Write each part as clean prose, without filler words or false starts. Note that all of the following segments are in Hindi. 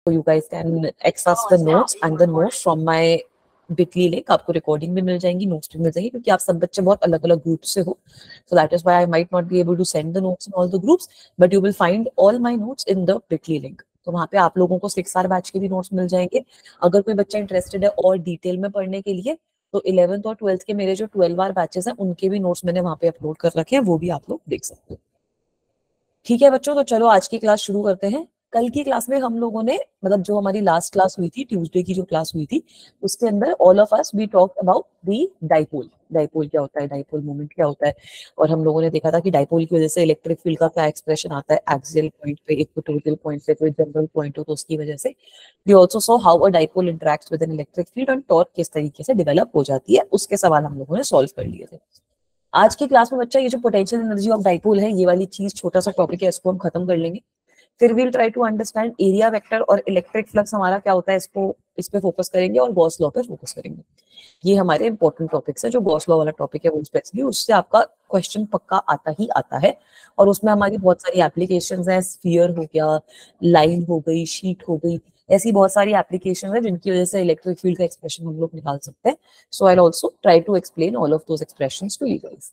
you guys can access the notes and the notes from my bitly link. आपको रिकॉर्डिंग भी मिल जाएंगी, नोट्स भी मिल जाएंगी, क्योंकि आप सब बच्चे बहुत अलग अलग ग्रुप से हो. So that is why I might not be able to send the notes in all the groups, but you will find all my notes in the bitly link. तो वहाँ पे आप लोगों को 6R बैच के भी नोट्स मिल जाएंगे. अगर कोई बच्चा इंटरेस्टेड है और डिटेल में पढ़ने के लिए, तो 11th और 12th के मेरे जो 12R बैचेस हैं उनके भी नोट्स मैंने वहाँ पे अपलोड कर रखे हैं, वो भी आप लोग देख सकते हो. ठीक है बच्चों, तो चलो आज की क्लास शुरू करते हैं. कल की क्लास में हम लोगों ने, मतलब जो हमारी लास्ट क्लास हुई थी, ट्यूसडे की जो क्लास हुई थी, उसके अंदर all of us we talked about the dipole. Dipole क्या होता है, डाइपोल मोमेंट क्या होता है, और हम लोगों ने देखा था कि डाइपोल की वजह से इलेक्ट्रिक फील्ड का क्या एक्सप्रेशन आता है, एक्सियल पॉइंट पे, इक्वेटोरियल पॉइंट पे कोई जनरल पॉइंट हो तो उसकी वजह से. We also saw how a dipole interacts with an electric field और टॉर्क किस तरीके से डेवलप हो जाती है, उसके सवाल हम लोगों ने सॉल्व कर लिए थे. आज की क्लास में बच्चा ये जो पोटेंशियल एनर्जी ऑफ डाइपोल है, ये वाली चीज, छोटा सा टॉपिक है, इसको हम खत्म कर लेंगे. फिर we'll try to understand area vector और इलेक्ट्रिक फ्लक्स हमारा क्या होता है, इसको इस पे फोकस करेंगे और गॉस लॉ पे फोकस करेंगे. ये हमारे इंपॉर्टेंट टॉपिक्स है. जो गॉस लॉ वाला टॉपिक है वो स्पेशली, उससे आपका क्वेश्चन पक्का आता ही आता है, और उसमें हमारी बहुत सारी एप्लीकेशंस हैं. स्फीयर हो गया, लाइन हो गई, शीट हो गई, ऐसी बहुत सारी एप्लीकेशन है जिनकी वजह से इलेक्ट्रिक फील्ड का एक्सप्रेशन हम लोग निकाल सकते हैं. So I also try to explain all of those expressions to you guys.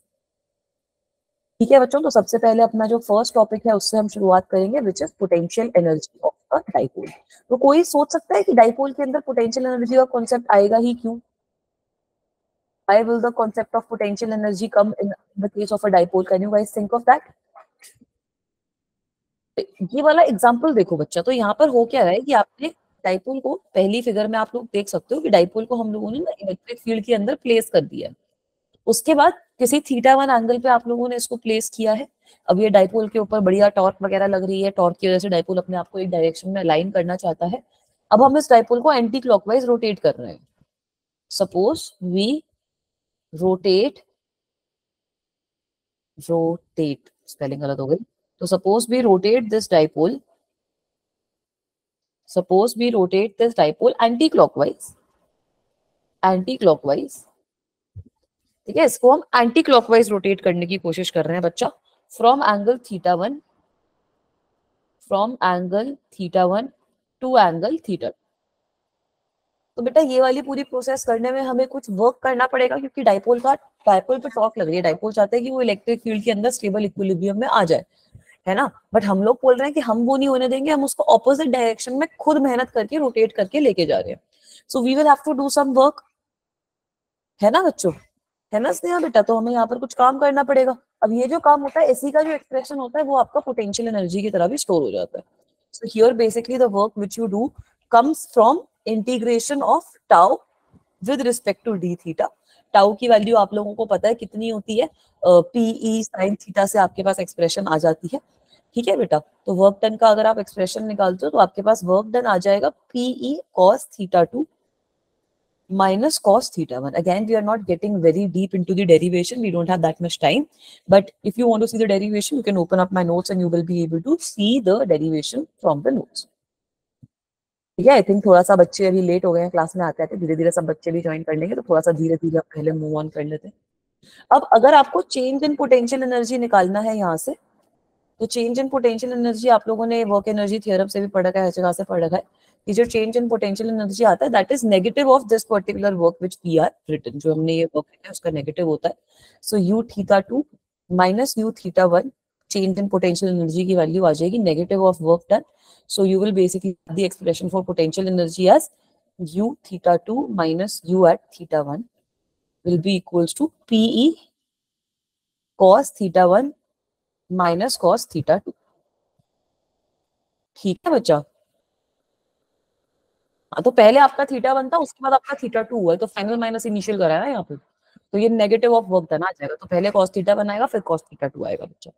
ठीक है बच्चों, तो सबसे पहले अपना जो फर्स्ट टॉपिक है उससे हम शुरुआत करेंगे, which is potential energy of a dipole. तो कोई सोच सकता है कि डाइपोल के अंदर पोटेंशियल एनर्जी का कॉन्सेप्ट आएगा ही क्यों? Why will the concept of potential energy come in the case of a dipole? Can you guys think of that? ये वाला एग्जांपल देखो बच्चा, तो यहाँ पर हो क्या रहा है कि आपने डाइपोल को, पहली फिगर में आप लोग देख सकते हो कि डाइपोल को हम लोगों ने ना इलेक्ट्रिक फील्ड के अंदर प्लेस कर दिया है. उसके बाद किसी θ1 एंगल पे आप लोगों ने इसको प्लेस किया है. अब ये डाइपोल के ऊपर बढ़िया टॉर्क वगैरह लग रही है, टॉर्क की वजह से डाइपोल अपने आप को एक डायरेक्शन में अलाइन करना चाहता है. अब हम इस डाइपोल को एंटी क्लॉकवाइज रोटेट कर रहे हैं. Suppose we rotate, rotate spelling गलत हो गई, तो suppose we rotate this dipole, suppose we rotate this dipole anticlockwise, anticlockwise. ठीक है, इसको हम एंटी क्लॉकवाइज रोटेट करने की कोशिश कर रहे हैं बच्चा, from angle θ1, from angle θ1 to angle θ2. तो बेटा ये वाली पूरी प्रोसेस करने में हमें कुछ वर्क करना पड़ेगा, क्योंकि डाइपोल पे टॉर्क लग रही है. डाइपोल चाहते हैं कि वो इलेक्ट्रिक फील्ड के अंदर स्टेबल इक्विलिब्रियम में आ जाए, है ना. बट हम लोग बोल रहे हैं कि हम वो नहीं होने देंगे, हम उसको ऑपोजिट डायरेक्शन में खुद मेहनत करके रोटेट करके लेके जा रहे हैं. So we will have to do some work, है ना बच्चों, है ना स्नेहा बेटा. तो हमें यहाँ पर कुछ काम करना पड़ेगा. अब ये जो काम होता है, इसी का जो एक्सप्रेशन होता है वो आपका पोटेंशियल एनर्जी की तरह भी स्टोर हो जाता है. So here basically the work which you do comes from integration of tau with respect to d theta. Tau की वैल्यू आप लोगों को पता है कितनी होती है, पीई साइन थीटा से आपके पास एक्सप्रेशन आ जाती है. ठीक है बेटा, तो वर्क डन का अगर आप एक्सप्रेशन निकालते हो तो आपके पास वर्क डन आ जाएगा PE cos θ2 minus cos θ1. Again, we are not getting very deep into the derivation. We don't have that much time. But if you want to see the derivation, you can open up my notes and you will be able to see the derivation from the notes. ठीक है, आई थिंक थोड़ा सा बच्चे अभी लेट हो गए हैं क्लास में आते आते, धीरे धीरे सब बच्चे भी ज्वाइन कर लेंगे, तो थोड़ा सा धीरे धीरे पहले मूव ऑन कर लेते हैं. अब अगर आपको चेंज इन पोटेंशियल एनर्जी निकालना है यहाँ से, तो चेंज इन पोटेंशियल एनर्जी आप लोगों ने वर्क एनर्जी थ्योरम से भी पढ़ा है, हर जगह से पढ़ा है. ये जो चेंज इन पोटेंशियल एनर्जी आता है, that is negative of this particular work which we are written. जो हमने ये वर्क किया है उसका नेगेटिव होता है. So u θ2 minus u θ1, change in potential energy की वैल्यू आ जाएगी negative of work done. So you will basically the expression for potential energy as u θ2 minus u at θ1 will be equals to pe cos θ1 minus cos θ2. ठीक है बच्चा. हाँ, तो पहले आपका θ1 था, उसके बाद आपका θ2 हुआ है, तो फाइनल माइनस इनिशियल करा है ना यहाँ पे, तो ये नेगेटिव ऑफ वर्क डन आ जाएगा. तो पहले cos θ1 आएगा, फिर cos θ2 आएगा बच्चा.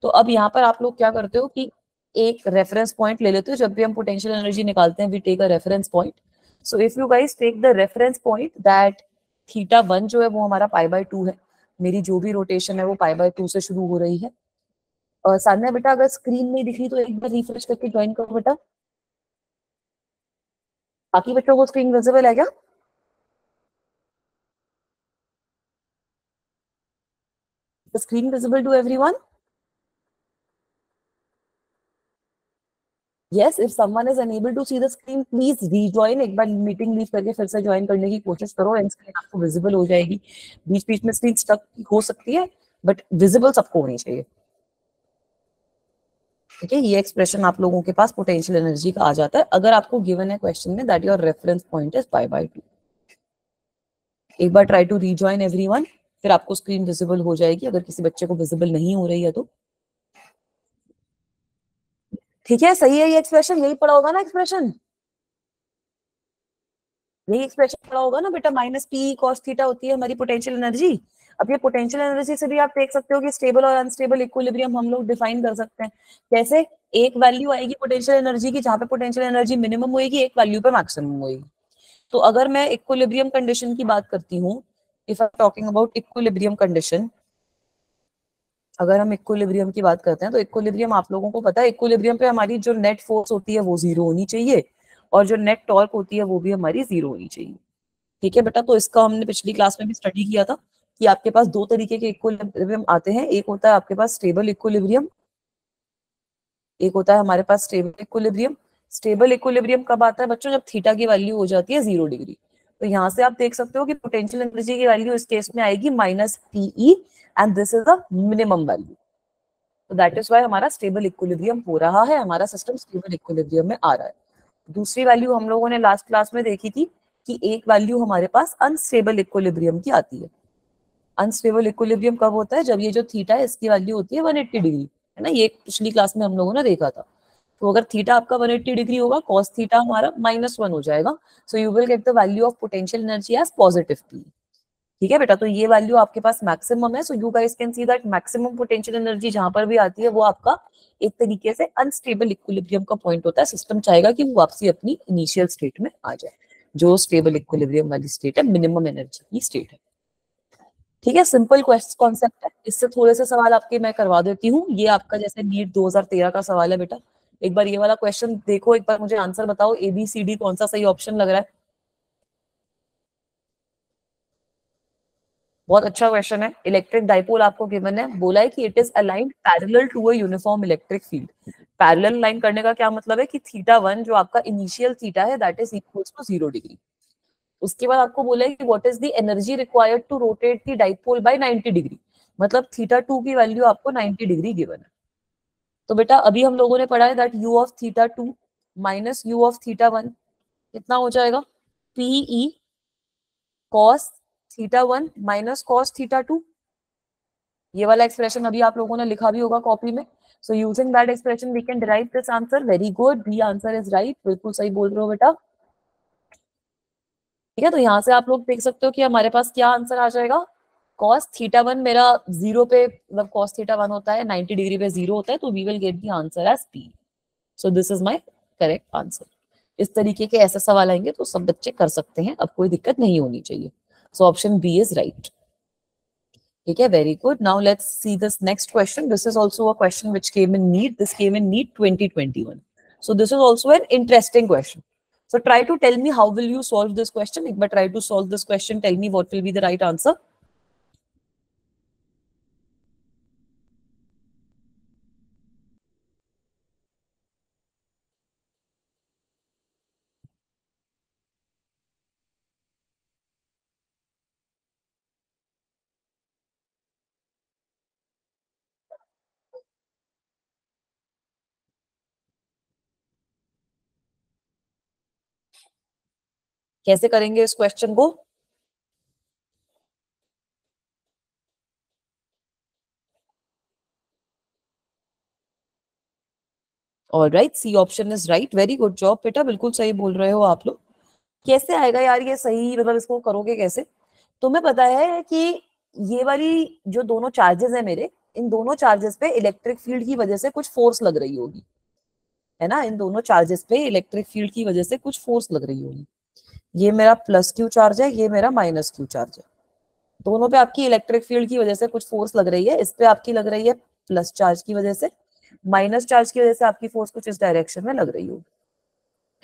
तो अब यहाँ पर आप लोग क्या करते हो कि एक रेफरेंस पॉइंट ले लेते हो. जब भी हम पोटेंशियल एनर्जी निकालते हैं, we take a reference point. So if you guys take the reference point that θ1 जो है वो हमारा π/2 है. मेरी जो भी रोटेशन है वो π/2 से शुरू हो रही है. और सान्या बेटा, अगर स्क्रीन नहीं दिख रही तो एक बार रिफ्रेश करके ज्वाइन करो बेटा. बाकी बच्चों को स्क्रीन विजिबल है क्या? The screen visible to everyone? Yes, if someone is unable to see the screen, please rejoin. एक बार मीटिंग लीव करके फिर से ज्वाइन करने की कोशिश करो, एंड स्क्रीन आपको विजिबल हो जाएगी. बीच बीच में स्क्रीन स्टक हो सकती है, बट विजिबल सबको होनी चाहिए. ठीक है, ये एक्सप्रेशन आप लोगों के पास पोटेंशियल एनर्जी का आ जाता है अगर आपको गिवन है क्वेश्चन में that your reference point is π/2. एक बार ट्राई टू रीजॉइन एवरीवन, फिर आपको स्क्रीन विजिबल हो जाएगी अगर किसी बच्चे को विजिबल नहीं हो रही है तो. ठीक है, सही है ये एक्सप्रेशन, यही पढ़ा होगा ना एक्सप्रेशन, यही एक्सप्रेशन पढ़ा होगा ना बेटा. -P cos थीटा होती है हमारी पोटेंशियल एनर्जी. अब ये पोटेंशियल एनर्जी से भी आप देख सकते हो कि स्टेबल और अनस्टेबल इक्विलिब्रियम हम लोग डिफाइन कर सकते हैं. कैसे? एक वैल्यू आएगी पोटेंशियल एनर्जी की जहां पे पोटेंशियल एनर्जी मिनिमम होगी, एक वैल्यू पे मैक्सिमम होगी. तो अगर मैं इक्विलिब्रियम कंडीशन की बात करती हूँ, if I talking about equilibrium condition, अगर हम इक्विलिब्रियम की बात करते हैं तो इक्विलिब्रियम आप लोगों को पता है, इक्विलिब्रियम पे हमारी जो नेट फोर्स होती है वो 0 होनी चाहिए और जो नेट टॉर्क होती है वो भी हमारी 0 होनी चाहिए. ठीक है बेटा, तो इसका हमने पिछली क्लास में भी स्टडी किया था कि आपके पास दो तरीके के इक्विलिब्रियम आते हैं. एक होता है आपके पास स्टेबल इक्विलिब्रियम, एक होता है हमारे पास स्टेबल इक्विलिब्रियम. स्टेबल इक्विलिब्रियम कब आता है बच्चों? जब थीटा की वैल्यू हो जाती है 0 डिग्री. तो यहाँ से आप देख सकते हो कि पोटेंशियल एनर्जी की वैल्यू इस केस में आएगी -PE and this is the minimum value. तो दैट इज व्हाई हमारा स्टेबल इक्विलिब्रियम हो रहा है, हमारा सिस्टम स्टेबल इक्विलिब्रियम में आ रहा है. दूसरी वैल्यू हम लोगों ने लास्ट क्लास में देखी थी कि एक वैल्यू हमारे पास अनस्टेबल इक्विलिब्रियम की आती है. अनस्टेबल इक्विलिब्रियम कब होता है? जब ये जो थीटा है इसकी वैल्यू होती है 180 डिग्री, है ना. ये पिछली क्लास में हम लोगों ने देखा था. तो अगर थीटा आपका 180 डिग्री होगा, कॉस थीटा हमारा -1 हो जाएगा. So you will get the value of potential energy as positive P. ठीक है बेटा, तो ये वैल्यू आपके पास मैक्सिमम है. So you guys can see that maximum potential energy जहां पर भी आती है वो आपका एक तरीके से अनस्टेबल इक्विलिब्रियम का पॉइंट होता है. सिस्टम चाहेगा कि वो वापसी अपनी इनिशियल स्टेट में आ जाए, जो स्टेबल इक्विलिब्रियम वाली स्टेट है, मिनिमम एनर्जी की स्टेट है. ठीक है, सिंपल कॉन्सेप्ट है. इससे थोड़े से सवाल आपके मैं करवा देती हूँ. ये आपका जैसे नीट 2013 का सवाल है बेटा. एक बार ये वाला क्वेश्चन देखो, एक बार मुझे आंसर बताओ, ABCD कौन सा सही ऑप्शन लग रहा है? बहुत अच्छा क्वेश्चन है. इलेक्ट्रिक डाइपोल आपको गिवन है, बोला है कि it is aligned parallel to a uniform electric field. Parallel line करने का क्या मतलब है कि θ1 जो आपका इनिशियल थीटा है that is equals to 0 degree. उसके बाद आपको बोला है कि what is the energy required to rotate the dipole by 90 degree. मतलब θ2 की वैल्यू आपको 90 डिग्री गिवन है. तो बेटा अभी हम लोगों ने पढ़ा है that u of θ2 minus u of θ1 कितना हो जाएगा? PE cos θ1 minus cos θ2. ये वाला एक्सप्रेशन अभी आप लोगों ने लिखा भी होगा कॉपी में. So using that expression we can derive this answer. Very good, B answer is right. बिल्कुल सही बोल रहे हो बेटा. ठीक है, तो यहाँ से आप लोग देख सकते हो कि हमारे पास क्या आंसर आ जाएगा. cos θ1 मेरा 0 पे, मतलब cos θ1 होता है 90 डिग्री पे 0 होता है, तो we will get the answer as P. So this is my correct answer. इस तरीके के ऐसे सवाल आएंगे तो सब बच्चे कर सकते हैं, अब कोई दिक्कत नहीं होनी चाहिए. So option B is right. ठीक है, very good. Now let's see this next question. This is also a question which came in NEET. This came in NEET 2021. So this is also an interesting question. So try to tell me how will you solve this question. एक बार try to solve this question. Tell me what will be the right answer. कैसे करेंगे इस क्वेश्चन को? All right, C option is right. Very good job बेटा, बिल्कुल सही बोल रहे हो आप लोग. कैसे आएगा यार ये सही, मतलब इसको करोगे कैसे? तुम्हें पता है कि ये वाली जो दोनों चार्जेस है मेरे, इन दोनों चार्जेस पे इलेक्ट्रिक फील्ड की वजह से कुछ फोर्स लग रही होगी, है ना. इन दोनों चार्जेस पे इलेक्ट्रिक फील्ड की वजह से कुछ फोर्स लग रही होगी. ये मेरा प्लस क्यू चार्ज है, ये मेरा माइनस क्यू चार्ज है. दोनों पे आपकी इलेक्ट्रिक फील्ड की वजह से कुछ फोर्स लग रही है. इस पे आपकी लग रही है प्लस चार्ज की वजह से, माइनस चार्ज की वजह से आपकी फोर्स कुछ इस डायरेक्शन में लग रही होगी,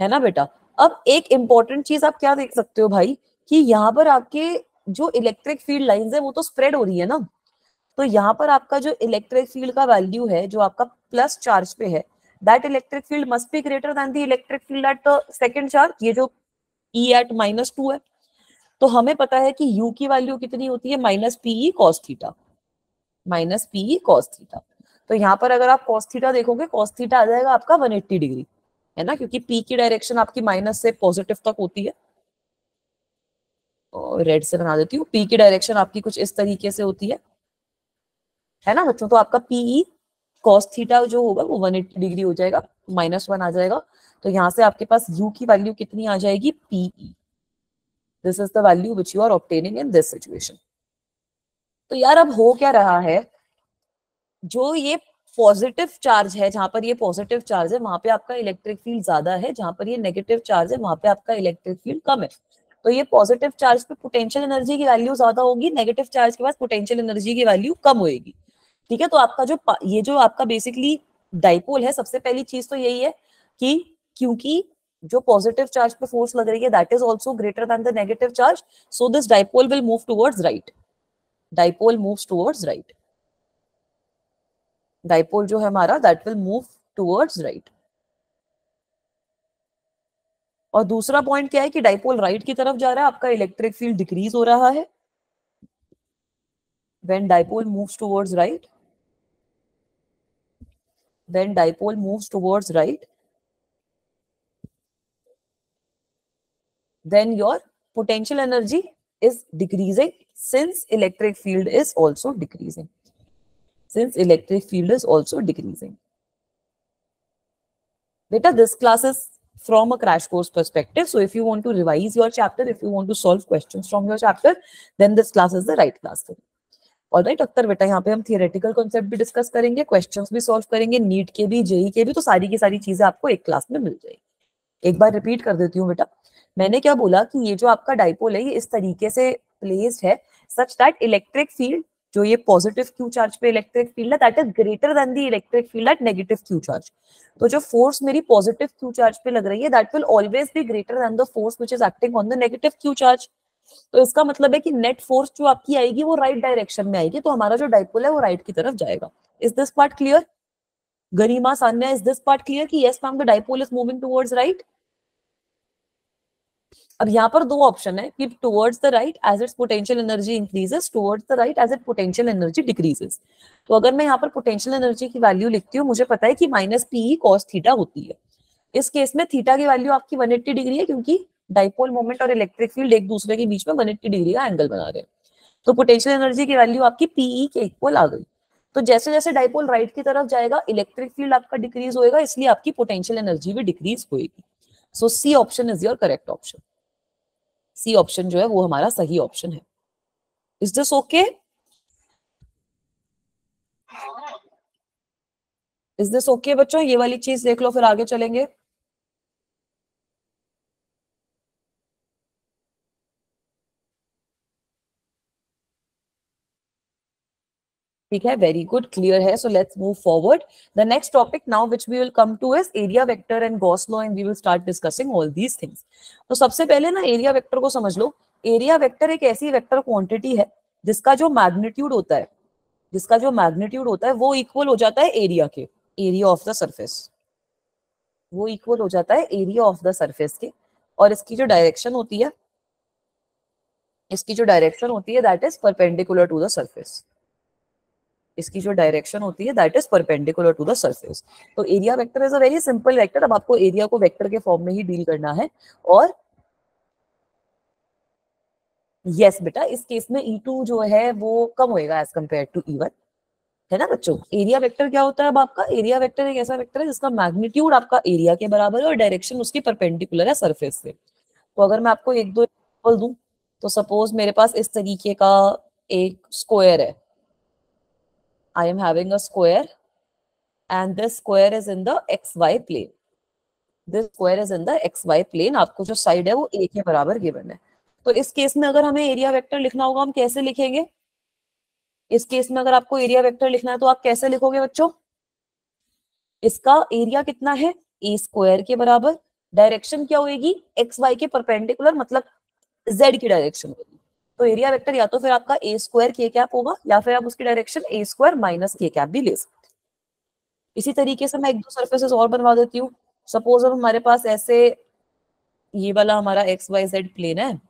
है ना बेटा. अब एक इंपॉर्टेंट चीज आप क्या देख सकते हो भाई, कि यहाँ पर आपके जो इलेक्ट्रिक फील्ड लाइंस है वो तो स्प्रेड हो रही है ना. तो यहाँ पर आपका जो इलेक्ट्रिक फील्ड का वैल्यू है जो आपका प्लस चार्ज पे है that electric field must be greater than the electric field at the second charge, ये जो E at -2 है, तो हमें पता है कि U की वैल्यू कितनी होती है, -PE cos theta, -PE cos theta. तो यहाँ पर अगर आप cos थीटा देखोगे, cos थीटा आ जाएगा आपका 180 डिग्री, है ना, क्योंकि P की डायरेक्शन आपकी माइनस से पॉजिटिव तक होती है। रेड से बना देती हूँ, P की डायरेक्शन आपकी कुछ इस तरीके से होती है ना बच्चों। तो आपका PE cos थीटा जो होगा वो 180 डिग्री हो जाएगा, -1 आ जाएगा। तो यहाँ से आपके पास U की वैल्यू कितनी आ जाएगी, PE। This is the value which you are obtaining in this situation. तो यार अब हो क्या रहा है, जो ये पॉजिटिव चार्ज है, जहां पर ये पॉजिटिव चार्ज है वहां पे आपका इलेक्ट्रिक फील्ड ज्यादा है, जहां पर ये नेगेटिव चार्ज है वहां पे आपका इलेक्ट्रिक फील्ड कम है। तो ये पॉजिटिव चार्ज पे पोटेंशियल एनर्जी की वैल्यू ज्यादा होगी, नेगेटिव चार्ज के पास पोटेंशियल एनर्जी की वैल्यू कम होगी। ठीक है, तो आपका जो ये जो आपका बेसिकली डाइपोल है, सबसे पहली चीज तो यही है कि क्योंकि जो पॉजिटिव चार्ज पे फोर्स लग रही है that is also greater than the negative charge, so this dipole will move towards right. Dipole moves towards right. Dipole जो है हमारा that will move towards right. और दूसरा पॉइंट क्या है कि डाइपोल राइट की तरफ जा रहा है, आपका इलेक्ट्रिक फील्ड डिक्रीज हो रहा है। When dipole moves towards right, when dipole moves towards right, then your potential energy is decreasing since electric field is also decreasing. Since electric field is also decreasing. Beta, this class is from a crash course perspective. So if you want to revise your chapter, if you want to solve questions from your chapter, then this class is the right class for you. Alright Akhtar बेटा, यहाँ पे हम थियोरेटिकल कॉन्सेप्ट भी डिस्कस करेंगे, क्वेश्चंस भी सॉल्व करेंगे, नीट के भी, जेई के भी, तो सारी की सारी चीजें आपको एक क्लास में मिल जाएगी। एक बार रिपीट कर देती हूँ बेटा, मैंने क्या बोला कि ये जो आपका डाइपोल है ये इस तरीके से प्लेस्ड है सच दैट इलेक्ट्रिक फील्ड, जो ये पॉजिटिव क्यू चार्ज पे इलेक्ट्रिक फील्ड है, that is greater than the electric field at negative Q charge. तो जो फोर्स मेरी पॉजिटिव क्यू चार्ज पे लग रही है that will always be greater than the force which is acting on the negative Q charge. तो इसका मतलब है कि नेट फोर्स जो आपकी आएगी वो राइट डायरेक्शन में आएगी, तो हमारा जो डाइपोल है वो राइट की तरफ जाएगा। Is this part clear? Garima, Sanya, is this part clear कि yes ma'am the dipole is moving towards right? अब यहाँ पर दो ऑप्शन है कि towards the right as its potential energy increases, towards the right as it potential energy decreases. तो अगर मैं यहाँ पर पोटेंशियल एनर्जी की वैल्यू लिखती हूँ, मुझे पता है कि -PE cos थीटा होती है। इस केस में थीटा की वैल्यू आपकी 180 डिग्री है, क्योंकि डाइपोल मोमेंट और इलेक्ट्रिक फील्ड एक दूसरे के बीच में 180 डिग्री का एंगल बना रहे हैं। तो पोटेंशियल एनर्जी की वैल्यू आपकी PE के इक्वल आ गई। तो जैसे जैसे डाइपोल राइट की तरफ जाएगा इलेक्ट्रिक फील्ड आपका डिक्रीज होएगा, इसलिए आपकी पोटेंशियल एनर्जी भी डिक्रीज होएगी। So C option is your correct option. C option जो है वो हमारा सही ऑप्शन है। Is this okay? Is this okay बच्चों? ये वाली चीज देख लो, फिर आगे चलेंगे। ठीक है, वेरी गुड, क्लियर है। So let's move forward. The next topic now which we will come to is area vector and Gauss law, and we will start discussing all these things. तो सबसे पहले ना एरिया वेक्टर को समझ लो। एरिया वेक्टर एक ऐसी वेक्टर क्वांटिटी है जिसका जो मैग्नीट्यूड होता है, जिसका जो मैग्नीट्यूड होता है वो इक्वल हो जाता है एरिया के, एरिया ऑफ द सरफेस। वो इक्वल हो जाता है एरिया ऑफ द सरफेस के। और इसकी जो डायरेक्शन होती है, इसकी जो डायरेक्शन होती है that is perpendicular to the surface. इसकी जो डायरेक्शन होती है that is perpendicular to the surface. तो area vector is a very simple vector. अब आपको एरिया को वेक्टर के फॉर्म में ही डील करना है। और यस बेटा, इस केस में E2 जो है वो कम होएगा एज कंपेयर टू E1, है ना बच्चों। एरिया वेक्टर क्या होता है? अब आपका एरिया वेक्टर एक ऐसा वेक्टर है जिसका मैग्नीट्यूड आपका एरिया के बराबर है और डायरेक्शन उसकी परपेंडिकुलर है सरफेस से। तो अगर मैं आपको एक दो एग्जांपल दूं, तो सपोज मेरे पास इस तरीके का एक स्क्वायर है। I am having a square and this square is in the XY plane. This square is in the XY plane. आपको जो साइड है वो A के बराबर गिवन है। तो इस केस में अगर हमें एरिया वेक्टर लिखना होगा, हम कैसे लिखेंगे? इस केस में अगर आपको एरिया वेक्टर लिखना है तो आप कैसे लिखोगे बच्चों? इसका एरिया कितना है? A स्क्वायर के बराबर। डायरेक्शन क्या होगी? XY के परपेंडिकुलर, मतलब Z की डायरेक्शन होगी। तो एरिया वेक्टर या तो फिर आपका A स्क्वायर K कैप होगा, या फिर आप उसकी direction A square minus K cap भी ले सकते हैं। इसी तरीके से मैं एक दो सरफेसेस और बनवा देती हूँ। सपोज अब हमारे पास ऐसे ये वाला हमारा एक्स वाई जेड प्लेन है,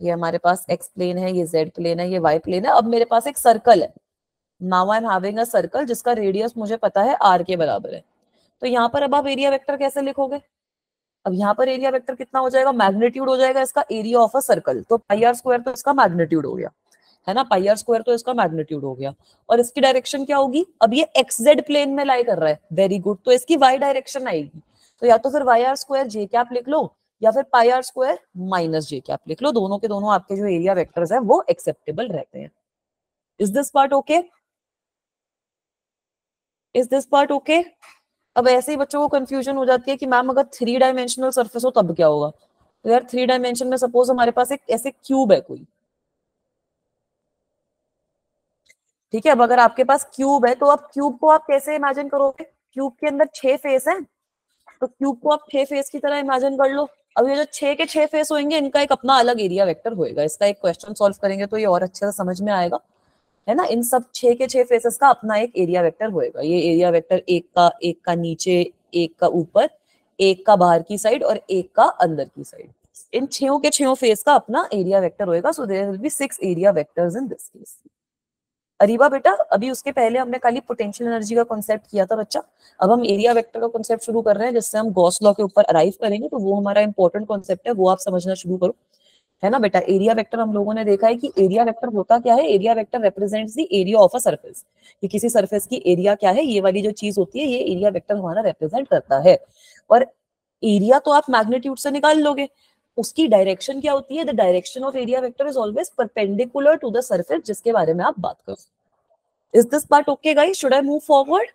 ये हमारे पास एक्स प्लेन है, ये जेड प्लेन है, ये वाई प्लेन है। अब मेरे पास एक सर्कल है, now I am having a circle जिसका रेडियस मुझे पता है आर के बराबर है। तो यहाँ पर अब आप एरिया वेक्टर कैसे लिखोगे? अब यहाँ पर एरिया वेक्टर कितना हो जाएगा? मैग्नीट्यूड हो जाएगा इसका एरिया ऑफ अ सर्कल। तो पाई आर स्क्वायर तो इसका मैग्नीट्यूड हो गया, है ना, पाई आर स्क्वायर तो इसका मैग्नीट्यूड हो गया। और इसकी डायरेक्शन क्या होगी? अब ये एक्स जेड प्लेन में लाई कर रहा है, वेरी गुड, तो इसकी वाई डायरेक्शन आएगी। तो या तो फिर Y R square J cap लिख लो, या फिर pi R square minus J cap लिख लो। दोनों के दोनों आपके जो एरिया वेक्टर्स हैं वो एक्सेप्टेबल रहते हैं। Is this part okay? Is this part okay? अब ऐसे ही बच्चों को कंफ्यूजन हो जाती है कि मैम अगर 3 डायमेंशनल सरफेस हो तब क्या होगा? तो यार 3 डायमेंशन में सपोज हमारे पास एक ऐसे क्यूब है कोई, ठीक है। अब अगर आपके पास क्यूब है तो अब क्यूब को आप कैसे इमेजिन करोगे? क्यूब के अंदर 6 फेस हैं, तो क्यूब को आप 6 फेस की तरह इमेजिन कर लो। अब ये जो 6 के 6 फेस होंगे इनका एक अपना अलग एरिया वेक्टर होएगा। इसका एक क्वेश्चन सॉल्व करेंगे तो ये और अच्छे से समझ में आएगा, है ना। इन सब 6 के 6 फेसेस का अपना एक एरिया वेक्टर होएगा। ये एरिया वेक्टर एक का नीचे, एक का ऊपर, एक का बाहर की साइड और एक का अंदर की साइड। इन 6 के 6 फेस का अपना एरिया वेक्टर होएगा। So there will be 6 area vectors in this case. Areeba बेटा, अभी उसके पहले हमने खाली पोटेंशियल एनर्जी का कॉन्सेप्ट किया था बच्चा। अब हम एरिया वेक्टर का कॉन्सेप्ट शुरू कर रहे हैं, जिससे हम गॉस लॉ के ऊपर अराइव करेंगे। तो वो हमारा इंपॉर्टेंट कॉन्सेप्ट है, वो आप समझना शुरू करो, है ना बेटा। एरिया वेक्टर हम लोगों ने देखा है कि एरिया वेक्टर होता क्या है। Area vector represents the area of a surface, कि किसी सरफेस की एरिया क्या है, ये वाली जो चीज होती है ये एरिया वेक्टर हमारा रिप्रेजेंट करता है। और एरिया तो आप मैग्नीट्यूड से निकाल लोगे, उसकी डायरेक्शन क्या होती है? The direction of area vector is always perpendicular to the surface जिसके बारे में आप बात करो। Is this part okay guys? Should I move forward?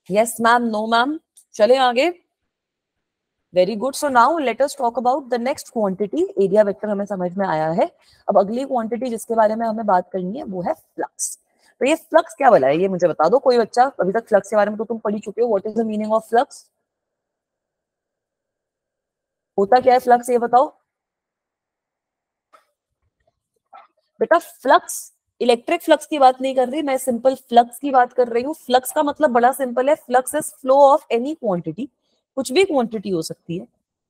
Yes ma'am, no ma'am, चले आगे। Very good. So now let us talk about the next quantity. Area vector हमें समझ में आया है। अब अगली क्वांटिटी जिसके बारे में हमें बात करनी है वो है फ्लक्स। तो ये फ्लक्स क्या वाला है ये मुझे बता दो कोई बच्चा। अभी तक फ्लक्स के बारे में तो तुम पढ़ ही चुके हो। What is the meaning of flux? होता क्या है फ्लक्स, ये बताओ बेटा। फ्लक्स, इलेक्ट्रिक फ्लक्स की बात नहीं कर रही मैं, सिंपल फ्लक्स की बात कर रही हूँ। फ्लक्स का मतलब बड़ा सिंपल है, flux is flow of any quantity. कुछ भी क्वांटिटी हो सकती है,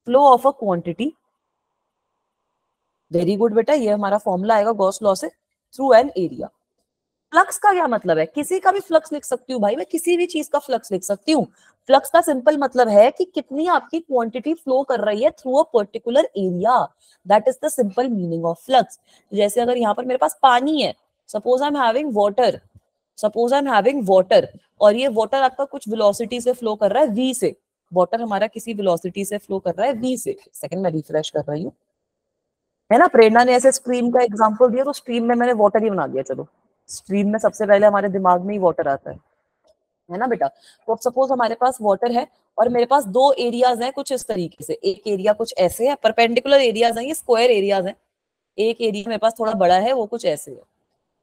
flow of a quantity. Very good बेटा, ये हमारा फॉर्मूला आएगा गॉस लॉ से, थ्रू एन एरिया। फ्लक्स का क्या मतलब है? किसी का भी फ्लक्स लिख सकती हूँ भाई, मैं किसी भी चीज का फ्लक्स लिख सकती हूँ। फ्लक्स का सिंपल मतलब है कि कितनी आपकी क्वांटिटी फ्लो कर रही है through a particular area. That is the simple meaning of flux. जैसे अगर यहाँ पर मेरे पास पानी है, suppose I am having water, suppose I am having water, और ये वाटर आपका कुछ वेलोसिटी से फ्लो कर रहा है v से। वाटर हमारा किसी वेलोसिटी से फ्लो कर रहा है v से। सेकंड मैं रिफ्रेश कर रही हूँ, है ना। प्रेरणा ने ऐसे स्ट्रीम का एग्जांपल दिया तो स्ट्रीम में मैंने वाटर ही बना दिया। चलो, स्ट्रीम में सबसे पहले हमारे दिमाग में ही वाटर आता है ना बेटा। तो अब सपोज हमारे पास वाटर है और मेरे पास दो एरियाज हैं कुछ इस तरीके से। एक एरिया कुछ ऐसे है, परपेंडिकुलर एरियाज हैं, ये स्क्वायर एरियाज हैं। एक एरिया मेरे पास थोड़ा बड़ा है, वो कुछ ऐसे है।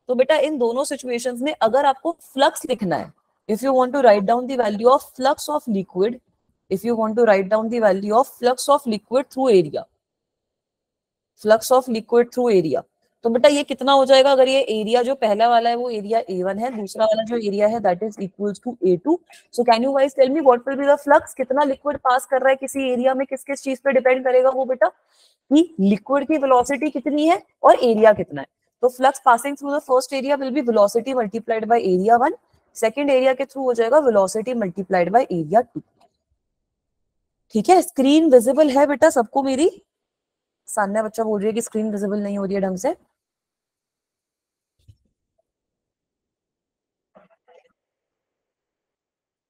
तो बेटा इन दोनों सिचुएशंस में अगर आपको फ्लक्स लिखना है, if you want to write down the value of flux of liquid, if you want to write down the value of flux of liquid through area, flux of liquid through area, तो बेटा ये कितना हो जाएगा? अगर ये एरिया जो पहला वाला है वो एरिया A1 है, दूसरा वाला जो एरिया है that is equals to A2। So can you guys tell me what will be the flux? कितना लिक्विड पास कर रहा है किसी एरिया में, किस किस चीज पे डिपेंड करेगा वो बेटा? कि लिक्विड की वेलोसिटी कितनी है और एरिया कितना है। तो flux passing through the first area will be velocity multiplied by area 1, second area के थ्रू हो जाएगा वेलोसिटी मल्टीप्लाइड बाय एरिया 2। ठीक है, स्क्रीन विजिबल है बेटा सबको मेरी? सान्या बच्चा बोल रही है कि स्क्रीन विजिबल नहीं हो रही है ढंग से।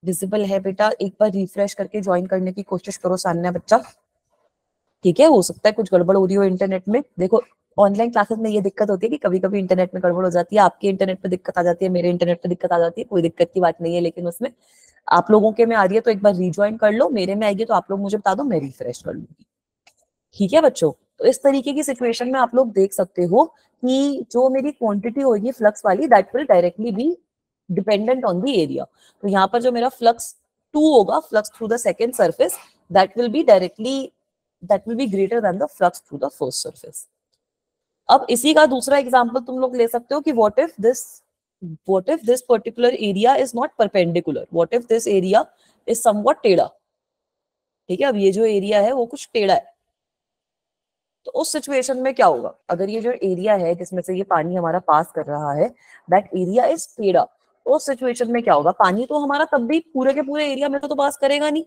विजिबल है बेटा, एक बार रिफ्रेश करके ज्वाइन करने की कोशिश करो सान्या बच्चा। ठीक है, हो सकता है कुछ गड़बड़ हो रही हो इंटरनेट में। देखो ऑनलाइन क्लासेस में ये दिक्कत होती है कि कभी कभी इंटरनेट में गड़बड़ हो जाती है। आपके इंटरनेट पे दिक्कत आ जाती है, मेरे इंटरनेट पे दिक्कत आ जाती है, कोई दिक्कत की बात नहीं है। लेकिन उसमें आप लोगों के में आ रही है तो एक बार रिज्वाइन कर लो, मेरे में आएगी तो आप लोग मुझे बता दो, मैं रिफ्रेश कर लूंगी। ठीक है बच्चों, तो इस तरीके की सिचुएशन में आप लोग देख सकते हो कि जो मेरी क्वांटिटी होगी फ्लक्स वाली that will directly be dependent on the area. तो यहाँ पर जो मेरा फ्लक्स 2 होगा, flux through the second surface, that will be directly, that will be greater than the flux through the first surface. अब इसी का दूसरा एग्जांपल तुम लोग ले सकते हो कि what if this particular area is not perpendicular, what if this area is somewhat टेढ़ा। ठीक है, अब ये जो एरिया है वो कुछ टेढ़ा है, तो उस सिचुएशन में क्या होगा, अगर ये जो एरिया है जिसमें से ये पानी हमारा पास कर रहा है, दैट एरिया इज टेढ़ा, तो उस सिचुएशन में क्या होगा, पानी तो हमारा तब भी पूरे के पूरे एरिया में तो पास करेगा नहीं,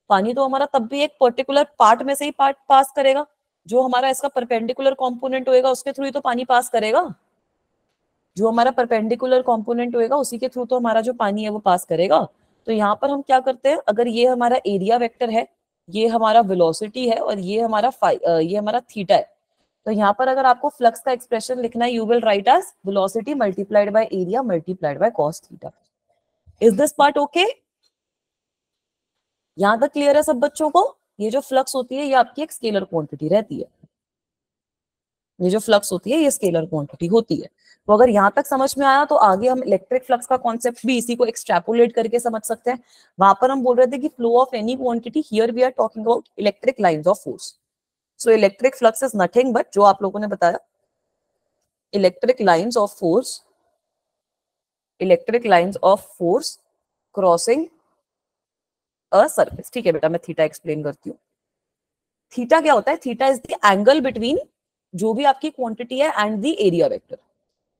पानी तो हमारा तब भी एक पर्टिकुलर पार्ट में से ही पार्ट पास करेगा, जो हमारा इसका परपेंडिकुलर कंपोनेंट होएगा उसके थ्रू ही तो पानी पास करेगा, जो हमारा परपेंडिकुलर कंपोनेंट होएगा उसी के थ्रू तो हमारा जो पानी है वो पास करेगा। तो यहाँ पर हम क्या करते हैं, अगर ये हमारा एरिया वेक्टर है, ये हमारा वेलोसिटी है और ये हमारा थीटा है, तो यहाँ पर अगर आपको फ्लक्स का एक्सप्रेशन लिखना है, you will write as velocity multiplied by area multiplied by cos theta. Is this part okay? यहां तक क्लियर है सब बच्चों को? ये जो फ्लक्स होती है ये आपकी एक स्केलर क्वांटिटी रहती है, ये जो फ्लक्स होती है ये स्केलर क्वांटिटी होती है। तो अगर यहाँ तक समझ में आया तो आगे हम इलेक्ट्रिक फ्लक्स का कॉन्सेप्ट भी इसी को एक्सट्रैपोलेट करके समझ सकते हैं। वहां पर हम बोल रहे थे कि flow of any quantity, here we are talking about electric lines of force. So electric flux is nothing but, जो आप लोगों ने बताया, electric lines of force, electric lines of force crossing a surface. ठीक है बेटा, मैं थीटा एक्सप्लेन करती हूँ। थीटा क्या होता है? Theta is the angle between जो भी आपकी क्वांटिटी है एंड द एरिया वेक्टर।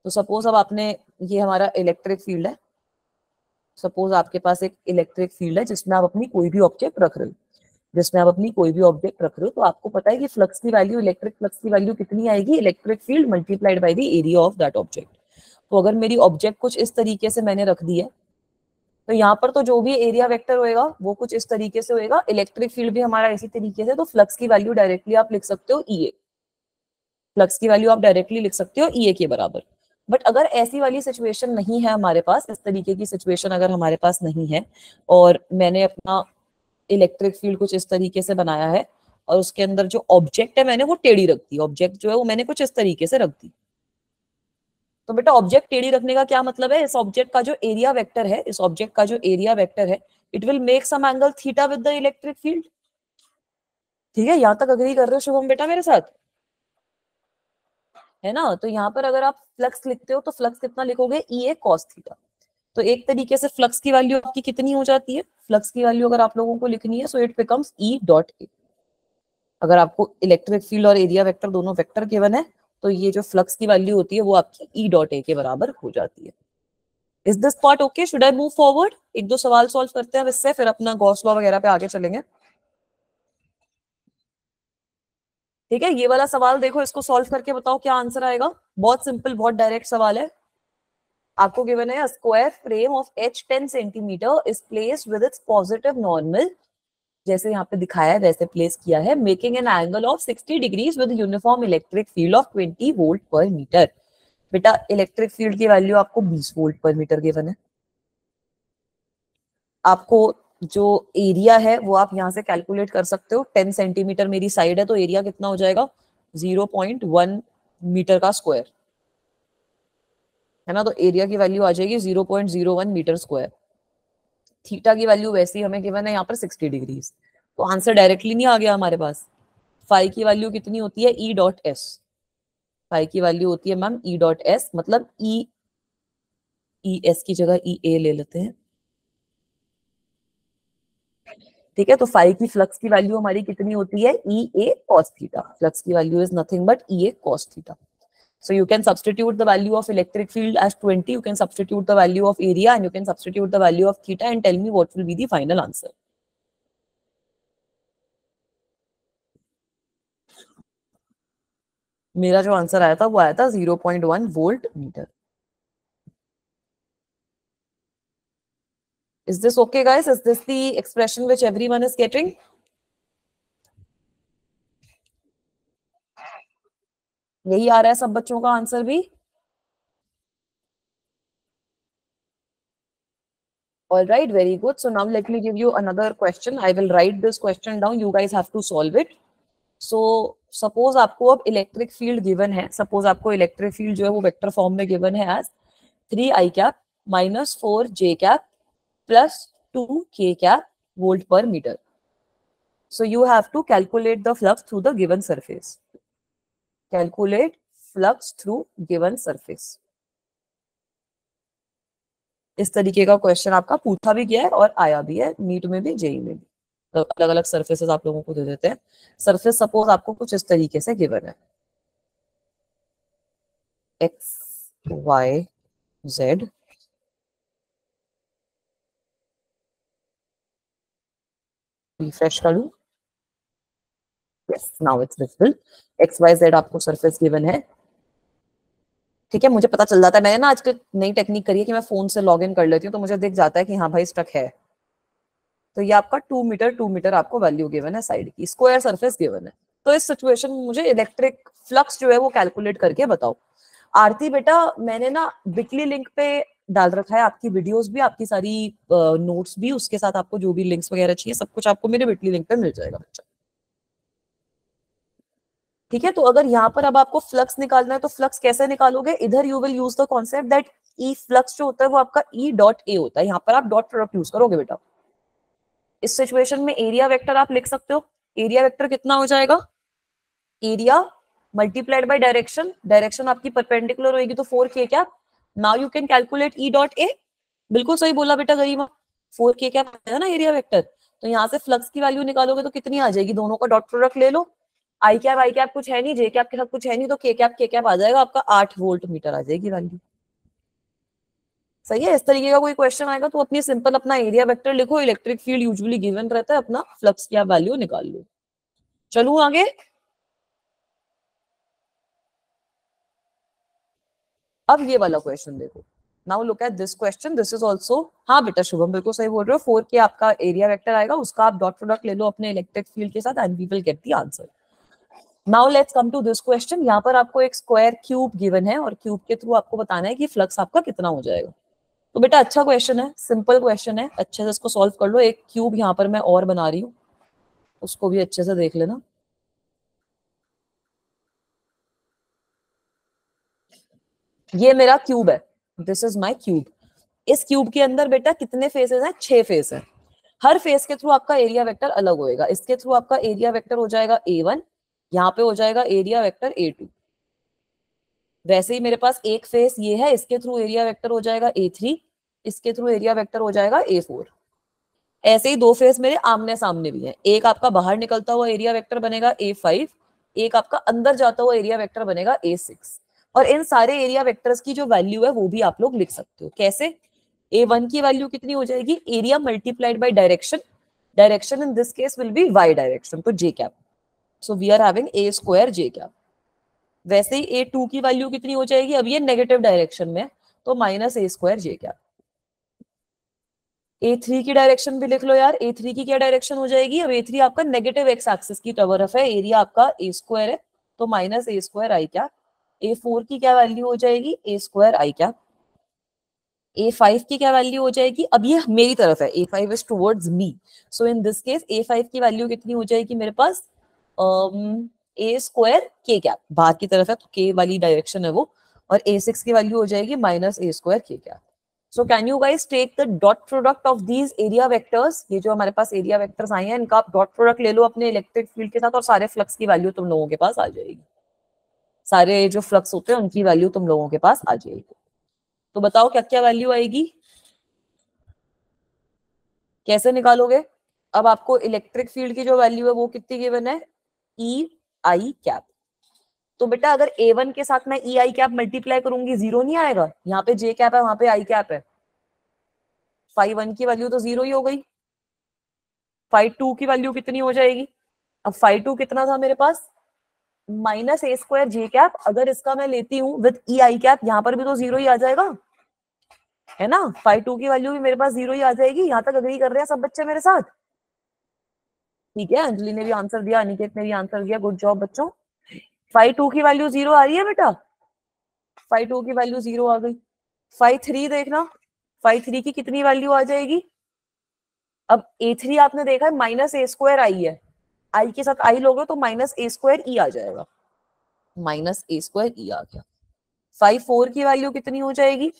तो सपोज अब आपने, ये हमारा इलेक्ट्रिक फील्ड है, सपोज आपके पास एक इलेक्ट्रिक फील्ड है जिसमें आप अपनी कोई भी ऑब्जेक्ट रख रहे हो, जिसमें आप अपनी कोई भी ऑब्जेक्ट रख रहे हो, तो आपको पता है कि फ्लक्स की वैल्यू, इलेक्ट्रिक फ्लक्स की वैल्यू कितनी आएगी, electric field multiplied by the area of that object. तो अगर मेरी ऑब्जेक्ट कुछ इस तरीके से मैंने रख दी है, तो यहाँ पर तो जो भी एरिया वेक्टर होएगा वो कुछ इस तरीके से होएगा, इलेक्ट्रिक फील्ड भी हमारा इसी तरीके से, तो फ्लक्स की वैल्यू डायरेक्टली आप लिख सकते हो ईए, फ्लक्स की वैल्यू आप डायरेक्टली लिख सकते हो ईए के बराबर। बट अगर ऐसी वाली सिचुएशन नहीं है हमारे पास, इस तरीके की सिचुएशन अगर हमारे पास नहीं है और मैंने अपना इलेक्ट्रिक फील्ड कुछ इस तरीके से बनाया है और उसके अंदर जो ऑब्जेक्ट है मैंने वो टेढ़ी रख दी, ऑब्जेक्ट जो है वो मैंने कुछ इस तरीके से रख दी, तो बेटा ऑब्जेक्ट टेढ़ी रखने का क्या मतलब है, इस ऑब्जेक्ट का जो एरिया वेक्टर है, इस ऑब्जेक्ट का जो एरिया वेक्टर है, it will make some angle theta with the electric field. ठीक है, यहां तक अग्री कर रहे हो शुभम बेटा मेरे साथ? है ना? तो यहाँ पर अगर आप फ्लक्स लिखते हो तो फ्लक्स कितना लिखोगे, ई ए कॉस थीटा। तो एक तरीके से फ्लक्स की वैल्यू आपकी कितनी हो जाती है, फ्लक्स की वैल्यू अगर आप लोगों को लिखनी है, so it becomes E dot A. अगर आपको इलेक्ट्रिक फील्ड और एरिया वेक्टर दोनों वेक्टर गिवन है, तो ये जो फ्लक्स की वैल्यू होती है वो आपकी ई डॉट ए के बराबर हो जाती है। Is this part okay? Should I move forward? एक दो सवाल सॉल्व करते हैं इससे, फिर अपना गॉस लॉ वगैरह पे आगे चलेंगे। ठीक है, ये वाला सवाल देखो, इसको सॉल्व करके बताओ क्या आंसर आएगा। बहुत सिंपल, बहुत डायरेक्ट सवाल है। आपको गिवन है square frame of H 10 centimetre is placed with its positive normal, जैसे यहाँ पे दिखाया है वैसे प्लेस किया है, making an angle of 60 degrees with uniform electric field of 20 volt पर मीटर। बेटा इलेक्ट्रिक फील्ड की वैल्यू आपको 20 वोल्ट पर मीटर गिवन है। आपको जो एरिया है वो आप यहाँ से कैलकुलेट कर सकते हो, 10 सेंटीमीटर मेरी साइड है तो एरिया कितना हो जाएगा, 0.1 मीटर का स्क्वायर, है ना? तो एरिया की वैल्यू आ जाएगी 0.01 मीटर स्क्वायर। थीटा की वैल्यू वैसे ही हमें गिवन है यहाँ पर 60 डिग्रीज, तो आंसर डायरेक्टली नहीं आ गया हमारे पास। फाई की वैल्यू कितनी होती है, ई डॉट एस, फाई की वैल्यू होती है मैम ई डॉट एस, मतलब ई एस की जगह ई ए ले लेते हैं। ठीक है, तो फाई की फ्लक्स की वैल्यू हमारी कितनी होती है, ई ए कॉस थीटा। फ्लक्स की value is nothing but E A cos theta. So you can substitute the value of electric field as 20, you can substitute the value of area and you can substitute the value of theta and tell me what will be the final answer. मेरा जो आंसर आया था वो आया था 0.1 volt meter. Is this okay guys? Is this the expression which everyone is getting? यही आ रहा है सब बच्चों का आंसर भी? All right, very good. So now let me give you another question. I will write this question down. You guys have to solve it. So suppose आपको अब इलेक्ट्रिक फील्ड गिवन है, सपोज आपको इलेक्ट्रिक फील्ड जो है वो वेक्टर फॉर्म में गिवन है as 3i cap minus 4j cap plus 2k cap volt पर metre. So you have to calculate the flux through the given surface. Calculate flux through given surface. इस तरीके का क्वेश्चन आपका पूछा भी गया है और आया भी है नीट में भी, जेई में भी। तो अलग अलग सरफेसेस आप लोगों को दे देते हैं। सरफेस सपोज आपको कुछ इस तरीके से गिवन है, एक्स वाई जेड, रिफ्रेश कर लूं, yes now it's visible. X Y Z आपको सरफेस गिवन है, ठीक है। मुझे पता चल जाता है, मैंने ना आजकल नई टेक्निक करी है कि मैं फोन से लॉग इन कर लेती हूँ, तो मुझे दिख जाता है कि हाँ भाई स्टक है। तो ये आपका 2 मीटर आपको वैल्यू गिवन है, साइड की स्क्वायर सरफेस गिवन है। तो इस सिचुएशन में मुझे इलेक्ट्रिक फ्लक्स जो है वो कैलकुलेट करके बताओ। आरती बेटा मैंने ना बिटली लिंक पे डाल रखा है, आपकी वीडियोस भी, आपकी सारी नोट्स भी, उसके साथ आपको जो भी लिंक्स वगैरह चाहिए सब कुछ आपको मेरे बिटली लिंक पे मिल जाएगा बच्चा, ठीक है। तो अगर यहाँ पर अब आपको फ्लक्स निकालना है तो फ्लक्स कैसे निकालोगे, इधर you will use the concept that E flux जो होता है वो आपका ई डॉट ए होता है, यहाँ पर आप डॉट प्रोडक्ट यूज करोगे बेटा। इस सिचुएशन में एरिया वेक्टर आप लिख सकते हो, एरिया वेक्टर कितना हो जाएगा, area multiplied by direction, direction आपकी परपेंडिकुलर होगी तो 4k क्या। Now you can calculate E dot A, बिल्कुल सही बोला बेटा गरिमा, 4k क्या है ना एरिया वेक्टर। तो यहाँ से फ्लक्स की वैल्यू निकालोगे तो कितनी आ जाएगी, दोनों का डॉट प्रोडक्ट ले लो, आई कैप कुछ है नहीं, जे कैप के साथ कुछ है नहीं, तो के कैप आ जाएगा आपका 8 वोल्ट मीटर आ जाएगी वैल्यू। सही है। इस तरीके का कोई क्वेश्चन आएगा तो अपनी सिंपल अपना एरिया वेक्टर लिखो, इलेक्ट्रिक फील्ड यूजुअली गिवन रहता है, अपना फ्लक्स की आप वैल्यू निकाल लो। चलूं आगे, अब ये वाला क्वेश्चन देखो। Now look at this question, this is also, हाँ बेटा शुभम बिल्कुल सही बोल रहे हो, 4k आपका एरिया वेक्टर आएगा, उसका आप डॉट प्रोडक्ट ले लो अपने इलेक्ट्रिक फील्ड के साथ and we will get the answer. Now let's come to this question. यहाँ पर आपको एक स्क्वायर क्यूब गिवन है और क्यूब के थ्रू आपको बताना है कि फ्लक्स आपका कितना हो जाएगा। तो बेटा अच्छा क्वेश्चन है, सिंपल क्वेश्चन है, अच्छे से इसको सॉल्व कर लो। एक क्यूब यहाँ पर मैं और बना रही हूँ, उसको भी अच्छे से देख लेना। ये मेरा क्यूब है, दिस इज माई क्यूब। इस क्यूब के अंदर बेटा कितने फेसेस हैं, 6 फेस है। हर फेस के थ्रू आपका एरिया वेक्टर अलग होएगा। इसके थ्रू आपका एरिया वेक्टर हो जाएगा A1, यहाँ पे हो जाएगा एरिया वेक्टर A2। वैसे ही मेरे पास एक फेस ये है, इसके थ्रू एरिया वेक्टर हो जाएगा A3, इसके थ्रू एरिया वेक्टर हो जाएगा A4। ऐसे ही दो फेस मेरे आमने सामने भी हैं, एक आपका बाहर निकलता हुआ एरिया वेक्टर बनेगा A5, एक आपका अंदर जाता हुआ एरिया वेक्टर बनेगा A6। और इन सारे एरिया वेक्टर्स की जो वैल्यू है वो भी आप लोग लिख सकते हो। कैसे, A1 की वैल्यू कितनी हो जाएगी, area multiplied by direction, direction in this case will be y direction, तो j cap, so we are having a square j cap. वैसे ही A2 की वैल्यू कितनी हो जाएगी, अब ये नेगेटिव डायरेक्शन में, तो minus a square j cap. A3 की डायरेक्शन भी लिख लो यार, A3 की क्या डायरेक्शन हो जाएगी, अब A3 आपका नेगेटिव एक्स एक्सिस की तरफ है, एरिया आपका a स्क्वायर है, तो minus a square I cap. A4 की क्या वैल्यू हो जाएगी, a square I cap. A5 की क्या वैल्यू हो जाएगी, अब ये मेरी तरफ है, A5 is towards me, so in this case A5 की वैल्यू कितनी हो जाएगी मेरे पास, a स्क्वायर k कैप, बाहर की तरफ है तो k वाली डायरेक्शन है वो, और A6 की वैल्यू हो जाएगी minus a square k cap. So can you guys take the dot product of these area vectors, ये जो हमारे पास एरिया वेक्टर्स आए हैं इनका आप डॉट प्रोडक्ट ले लो अपने इलेक्ट्रिक फील्ड के साथ, और सारे फ्लक्स की वैल्यू तुम लोगों के पास आ जाएगी, सारे जो फ्लक्स होते हैं उनकी वैल्यू तुम लोगों के पास आ जाएगी। तो बताओ क्या क्या वैल्यू आएगी, कैसे निकालोगे। अब आपको इलेक्ट्रिक फील्ड की जो वैल्यू है वो कितनी गिवन है, ई आई कैप। तो बेटा अगर A1 के साथ मैं ई आई कैप मल्टीप्लाई करूंगी जीरो नहीं आएगा, यहाँ पे जे कैप है वहां पे आई कैप है, फाइव वन की वैल्यू तो जीरो ही हो गई। फाइव टू की वैल्यू कितनी हो जाएगी, अब फाइव टू कितना था मेरे पास, minus a square J cap, अगर इसका मैं लेती हूँ विद ई आई कैप यहाँ पर भी तो जीरो ही आ जाएगा, है ना। फाइव टू की वैल्यू भी मेरे पास जीरो ही आ जाएगी। यहाँ तक अग्री कर रहे हैं सब बच्चे मेरे साथ, ठीक है। अंजलि ने भी आंसर दिया, अनिकेत ने भी आंसर दिया, गुड जॉब बच्चों। फाइव टू की वैल्यू जीरो आ रही है बेटा, फाइव टू की वैल्यू जीरो आ गई। फाइव थ्री देखना, फाइव थ्री की कितनी वैल्यू आ जाएगी, अब A3 आपने देखा है माइनस a स्क्वायर आई है, आई के साथ आई लोगे तो माइनस a स्क्वायर ई आ जाएगा, माइनस a स्क्वायर ई आ गया। फाइव फोर की वैल्यू कितनी हो जाएगी,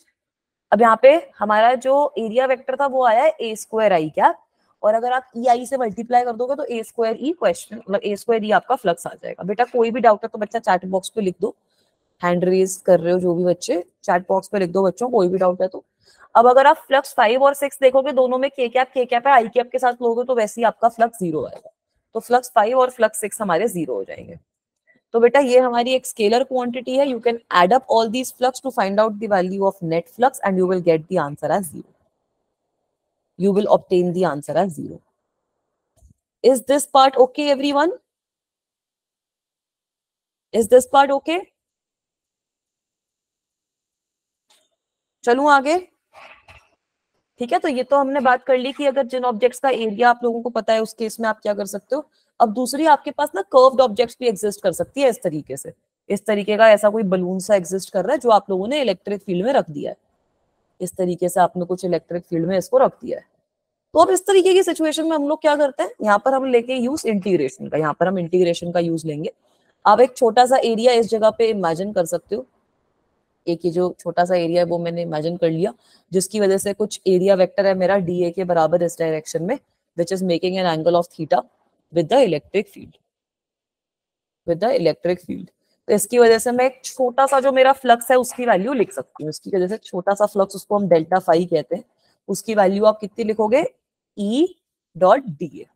अब यहाँ पे हमारा जो एरिया वेक्टर था वो आया है a स्क्वायर आई क्या, और अगर आप ई आई से मल्टीप्लाई कर दोगे तो a स्क्वायर ई क्वेश्चन मतलब a स्क्वायर ई आपका फ्लक्स आ जाएगा। बेटा कोई भी डाउट है तो बच्चा चैट बॉक्स पे लिख दो, हैंड रेज कर रहे हो जो भी बच्चे, चैट बॉक्स पे लिख दो बच्चों, कोई भी डाउट है तो। अब अगर आप फ्लक्स 5 और 6 देखोगे, दोनों में के कैप है, आई कैप के साथ लोगे तो वैसे ही आपका फ्लक्स 0 आएगा। तो फ्लक्स 5 और फ्लक्स 6 हमारे 0 हो जाएंगे। तो बेटा ये हमारी एक स्केलर क्वांटिटी है। You can add up all these flux to find out the value of net flux and you will get the answer as 0. You will obtain the answer as 0. Is this part okay, everyone? Is this part okay? चलूं आगे? ठीक है, तो ये तो हमने बात कर ली कि अगर जिन ऑब्जेक्ट्स का एरिया आप लोगों को पता है उस केस में आप क्या कर सकते हो। अब दूसरी आपके पास ना कर्व्ड ऑब्जेक्ट्स भी एग्जिस्ट कर सकती है इस तरीके से। इस तरीके का ऐसा कोई बलून सा एग्जिस्ट कर रहा है जो आप लोगों ने इलेक्ट्रिक फील्ड में रख दिया है। इस तरीके से आपने कुछ इलेक्ट्रिक फील्ड में इसको रख दिया है। तो अब इस तरीके की सिचुएशन में हम लोग क्या करते हैं, यहाँ पर हम लेके यूज इंटीग्रेशन का, यहाँ पर हम इंटीग्रेशन का यूज लेंगे। आप एक छोटा सा एरिया इस जगह पे इमेजिन कर सकते हो। एक ये जो छोटा सा एरिया है वो मैंने इमेजिन कर लिया, जिसकी वजह से कुछ एरिया वेक्टर है मेरा डी ए के बराबर इस डायरेक्शन में, which is making an angle of theta with the electric field, with the electric field. तो इसकी वजह से मैं एक छोटा सा जो मेरा फ्लक्स है उसकी वैल्यू लिख सकती हूँ। इसकी वजह से छोटा सा फ्लक्स, उसको हम डेल्टा फाई कहते हैं, उसकी वैल्यू आप कितनी लिखोगे, ई डॉट डी ए।